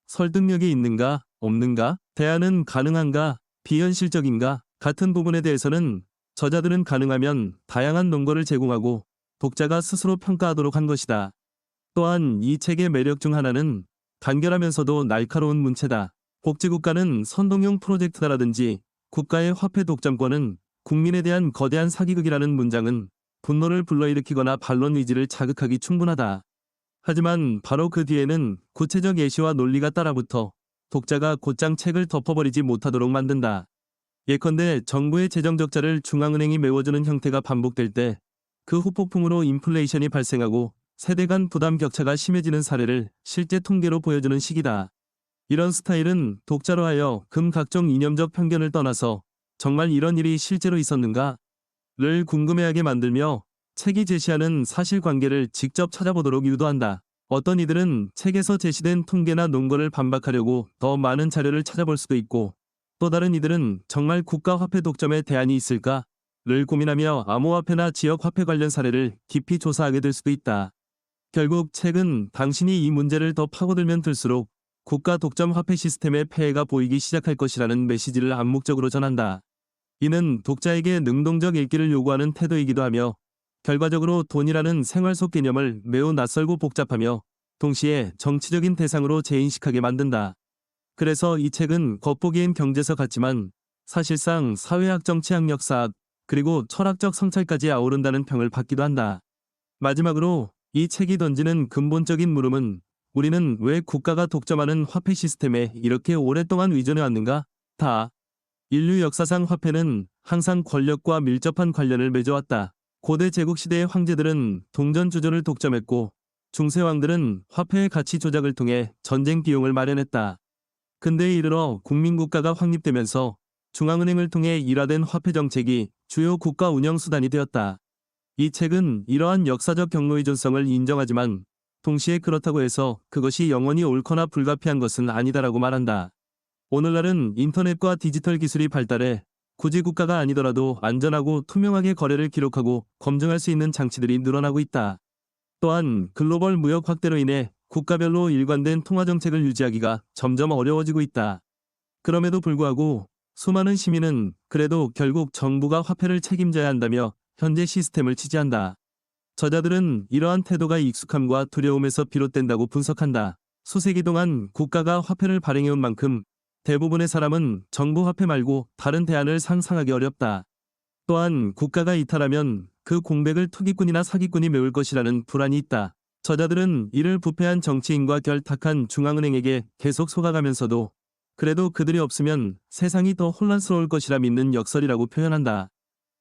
설득력이 있는가? 없는가? 대안은 가능한가? 비현실적인가? 같은 부분에 대해서는 저자들은 가능하면 다양한 논거를 제공하고 독자가 스스로 평가하도록 한 것이다. 또한 이 책의 매력 중 하나는 간결하면서도 날카로운 문체다. 복지국가는 선동용 프로젝트다라든지 국가의 화폐 독점권은 국민에 대한 거대한 사기극이라는 문장은 분노를 불러일으키거나 반론 의지를 자극하기 충분하다. 하지만 바로 그 뒤에는 구체적 예시와 논리가 따라붙어 독자가 곧장 책을 덮어버리지 못하도록 만든다. 예컨대 정부의 재정 적자를 중앙은행이 메워주는 형태가 반복될 때 그 후폭풍으로 인플레이션이 발생하고 세대 간 부담 격차가 심해지는 사례를 실제 통계로 보여주는 식이다. 이런 스타일은 독자로 하여 각종 이념적 편견을 떠나서 정말 이런 일이 실제로 있었는가? 를 궁금해하게 만들며 책이 제시하는 사실관계를 직접 찾아보도록 유도한다. 어떤 이들은 책에서 제시된 통계나 논거를 반박하려고 더 많은 자료를 찾아볼 수도 있고 또 다른 이들은 정말 국가화폐 독점에 대안이 있을까? 를 고민하며 암호화폐나 지역화폐 관련 사례를 깊이 조사하게 될 수도 있다. 결국 책은 당신이 이 문제를 더 파고들면 들수록 국가 독점 화폐 시스템의 폐해가 보이기 시작할 것이라는 메시지를 암묵적으로 전한다. 이는 독자에게 능동적 읽기를 요구하는 태도이기도 하며 결과적으로 돈이라는 생활 속 개념을 매우 낯설고 복잡하며 동시에 정치적인 대상으로 재인식하게 만든다. 그래서 이 책은 겉보기엔 경제서 같지만 사실상 사회학, 정치학, 역사학, 그리고 철학적 성찰까지 아우른다는 평을 받기도 한다. 마지막으로 이 책이 던지는 근본적인 물음은 우리는 왜 국가가 독점하는 화폐 시스템에 이렇게 오랫동안 의존해왔는가? 인류 역사상 화폐는 항상 권력과 밀접한 관련을 맺어왔다. 고대 제국시대의 황제들은 동전 주조를 독점했고 중세왕들은 화폐의 가치 조작을 통해 전쟁 비용을 마련했다. 근대에 이르러 국민국가가 확립되면서 중앙은행을 통해 일화된 화폐 정책이 주요 국가 운영 수단이 되었다. 이 책은 이러한 역사적 경로의존성을 인정하지만 동시에 그렇다고 해서 그것이 영원히 옳거나 불가피한 것은 아니다라고 말한다. 오늘날은 인터넷과 디지털 기술이 발달해 굳이 국가가 아니더라도 안전하고 투명하게 거래를 기록하고 검증할 수 있는 장치들이 늘어나고 있다. 또한 글로벌 무역 확대로 인해 국가별로 일관된 통화 정책을 유지하기가 점점 어려워지고 있다. 그럼에도 불구하고 수많은 시민은 그래도 결국 정부가 화폐를 책임져야 한다며 현재 시스템을 지지한다. 저자들은 이러한 태도가 익숙함과 두려움에서 비롯된다고 분석한다. 수세기 동안 국가가 화폐를 발행해온 만큼 대부분의 사람은 정부 화폐 말고 다른 대안을 상상하기 어렵다. 또한 국가가 이탈하면 그 공백을 투기꾼이나 사기꾼이 메울 것이라는 불안이 있다. 저자들은 이를 부패한 정치인과 결탁한 중앙은행에게 계속 속아가면서도 그래도 그들이 없으면 세상이 더 혼란스러울 것이라 믿는 역설이라고 표현한다.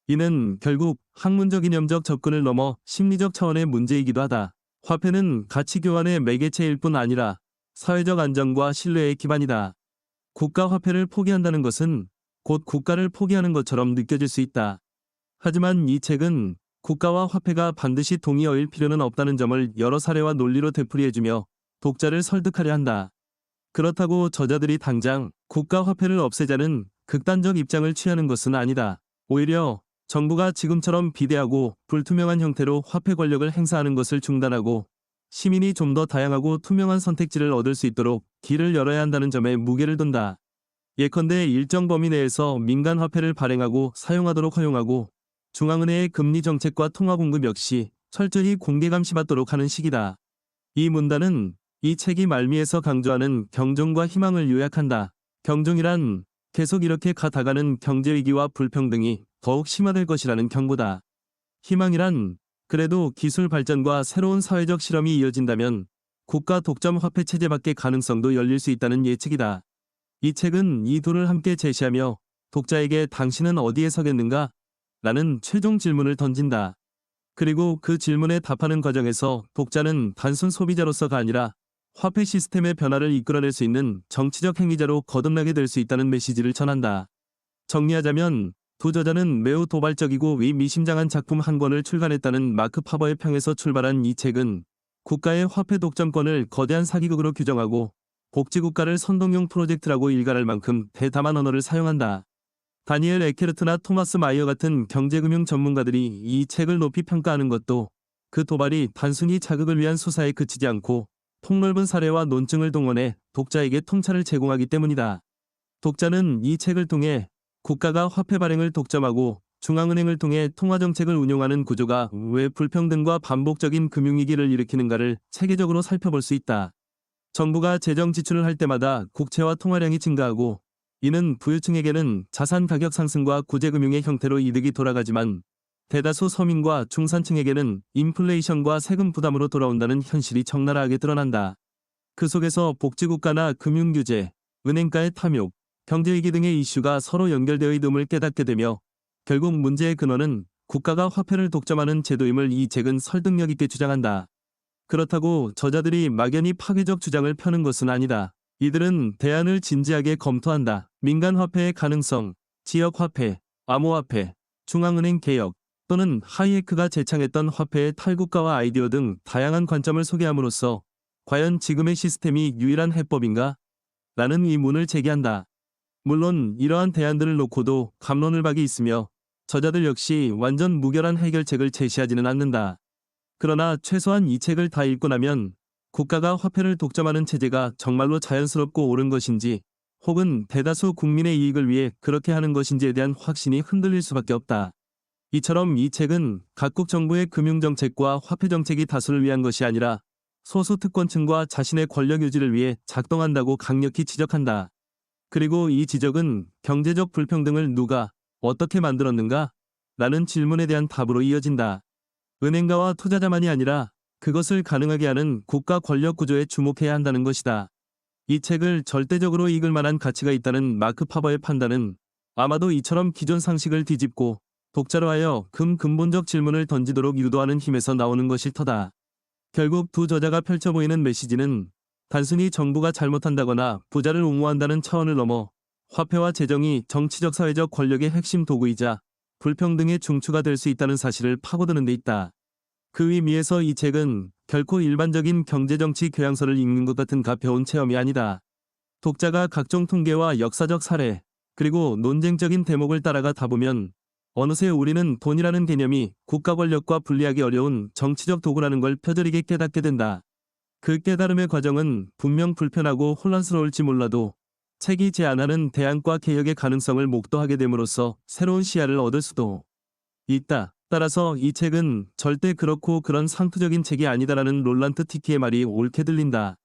이는 결국 학문적 이념적 접근을 넘어 심리적 차원의 문제이기도 하다. 화폐는 가치 교환의 매개체일 뿐 아니라 사회적 안정과 신뢰의 기반이다. 국가 화폐를 포기한다는 것은 곧 국가를 포기하는 것처럼 느껴질 수 있다. 하지만 이 책은 국가와 화폐가 반드시 동의어일 필요는 없다는 점을 여러 사례와 논리로 되풀이해주며 독자를 설득하려 한다. 그렇다고 저자들이 당장 국가 화폐를 없애자는 극단적 입장을 취하는 것은 아니다. 오히려 정부가 지금처럼 비대하고 불투명한 형태로 화폐 권력을 행사하는 것을 중단하고 시민이 좀 더 다양하고 투명한 선택지를 얻을 수 있도록 길을 열어야 한다는 점에 무게를 둔다. 예컨대 일정 범위 내에서 민간 화폐를 발행하고 사용하도록 허용하고 중앙은행의 금리 정책과 통화 공급 역시 철저히 공개 감시받도록 하는 시기다. 이 문단은 이 책이 말미에서 강조하는 경종과 희망을 요약한다. 경종이란 계속 이렇게 다가가는 경제위기와 불평등이 더욱 심화될 것이라는 경고다. 희망이란 그래도 기술 발전과 새로운 사회적 실험이 이어진다면 국가 독점 화폐 체제밖의 가능성도 열릴 수 있다는 예측이다. 이 책은 이 둘을 함께 제시하며 독자에게 당신은 어디에 서겠는가? 라는 최종 질문을 던진다. 그리고 그 질문에 답하는 과정에서 독자는 단순 소비자로서가 아니라 화폐 시스템의 변화를 이끌어낼 수 있는 정치적 행위자로 거듭나게 될 수 있다는 메시지를 전한다. 정리하자면 두 저자는 매우 도발적이고 의미심장한 작품 한 권을 출간했다는 마크 파버의 평에서 출발한 이 책은 국가의 화폐 독점권을 거대한 사기극으로 규정하고 복지국가를 선동용 프로젝트라고 일갈할 만큼 대담한 언어를 사용한다. 다니엘 에케르트나 토마스 마이어 같은 경제금융 전문가들이 이 책을 높이 평가하는 것도 그 도발이 단순히 자극을 위한 수사에 그치지 않고 폭넓은 사례와 논증을 동원해 독자에게 통찰을 제공하기 때문이다. 독자는 이 책을 통해 국가가 화폐 발행을 독점하고 중앙은행을 통해 통화정책을 운용하는 구조가 왜 불평등과 반복적인 금융위기를 일으키는가를 체계적으로 살펴볼 수 있다. 정부가 재정 지출을 할 때마다 국채와 통화량이 증가하고 이는 부유층에게는 자산 가격 상승과 구제금융의 형태로 이득이 돌아가지만 대다수 서민과 중산층에게는 인플레이션과 세금 부담으로 돌아온다는 현실이 적나라하게 드러난다. 그 속에서 복지국가나 금융규제, 은행가의 탐욕, 경제위기 등의 이슈가 서로 연결되어 있음을 깨닫게 되며 결국 문제의 근원은 국가가 화폐를 독점하는 제도임을 이 책은 설득력 있게 주장한다. 그렇다고 저자들이 막연히 파괴적 주장을 펴는 것은 아니다. 이들은 대안을 진지하게 검토한다. 민간화폐의 가능성, 지역화폐, 암호화폐, 중앙은행 개혁 또는 하이에크가 제창했던 화폐의 탈국가화 아이디어 등 다양한 관점을 소개함으로써 과연 지금의 시스템이 유일한 해법인가? 라는 의문을 제기한다. 물론 이러한 대안들을 놓고도 갑론을 박이 있으며 저자들 역시 완전 무결한 해결책을 제시하지는 않는다. 그러나 최소한 이 책을 다 읽고 나면 국가가 화폐를 독점하는 체제가 정말로 자연스럽고 옳은 것인지 혹은 대다수 국민의 이익을 위해 그렇게 하는 것인지에 대한 확신이 흔들릴 수밖에 없다. 이처럼 이 책은 각국 정부의 금융정책과 화폐정책이 다수를 위한 것이 아니라 소수 특권층과 자신의 권력 유지를 위해 작동한다고 강력히 지적한다. 그리고 이 지적은 경제적 불평등을 누가 어떻게 만들었는가? 라는 질문에 대한 답으로 이어진다. 은행가와 투자자만이 아니라 그것을 가능하게 하는 국가 권력 구조에 주목해야 한다는 것이다. 이 책을 절대적으로 읽을 만한 가치가 있다는 마크 파버의 판단은 아마도 이처럼 기존 상식을 뒤집고 독자로 하여 근본적 질문을 던지도록 유도하는 힘에서 나오는 것일 터다. 결국 두 저자가 펼쳐 보이는 메시지는 단순히 정부가 잘못한다거나 부자를 옹호한다는 차원을 넘어 화폐와 재정이 정치적 사회적 권력의 핵심 도구이자 불평등의 중추가 될 수 있다는 사실을 파고드는 데 있다. 그 의미에서 이 책은 결코 일반적인 경제정치 교양서를 읽는 것 같은 가벼운 체험이 아니다. 독자가 각종 통계와 역사적 사례, 그리고 논쟁적인 대목을 따라가다 보면 어느새 우리는 돈이라는 개념이 국가 권력과 분리하기 어려운 정치적 도구라는 걸 뼈저리게 깨닫게 된다. 그 깨달음의 과정은 분명 불편하고 혼란스러울지 몰라도 책이 제안하는 대안과 개혁의 가능성을 목도하게 됨으로써 새로운 시야를 얻을 수도 있다. 따라서 이 책은 절대 그렇고 그런 상투적인 책이 아니다라는 롤란트 티키의 말이 옳게 들린다.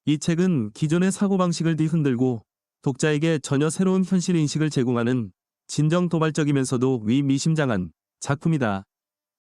이 책은 기존의 사고방식을 뒤흔들고 독자에게 전혀 새로운 현실인식을 제공하는 진정 도발적이면서도 위미심장한 작품이다.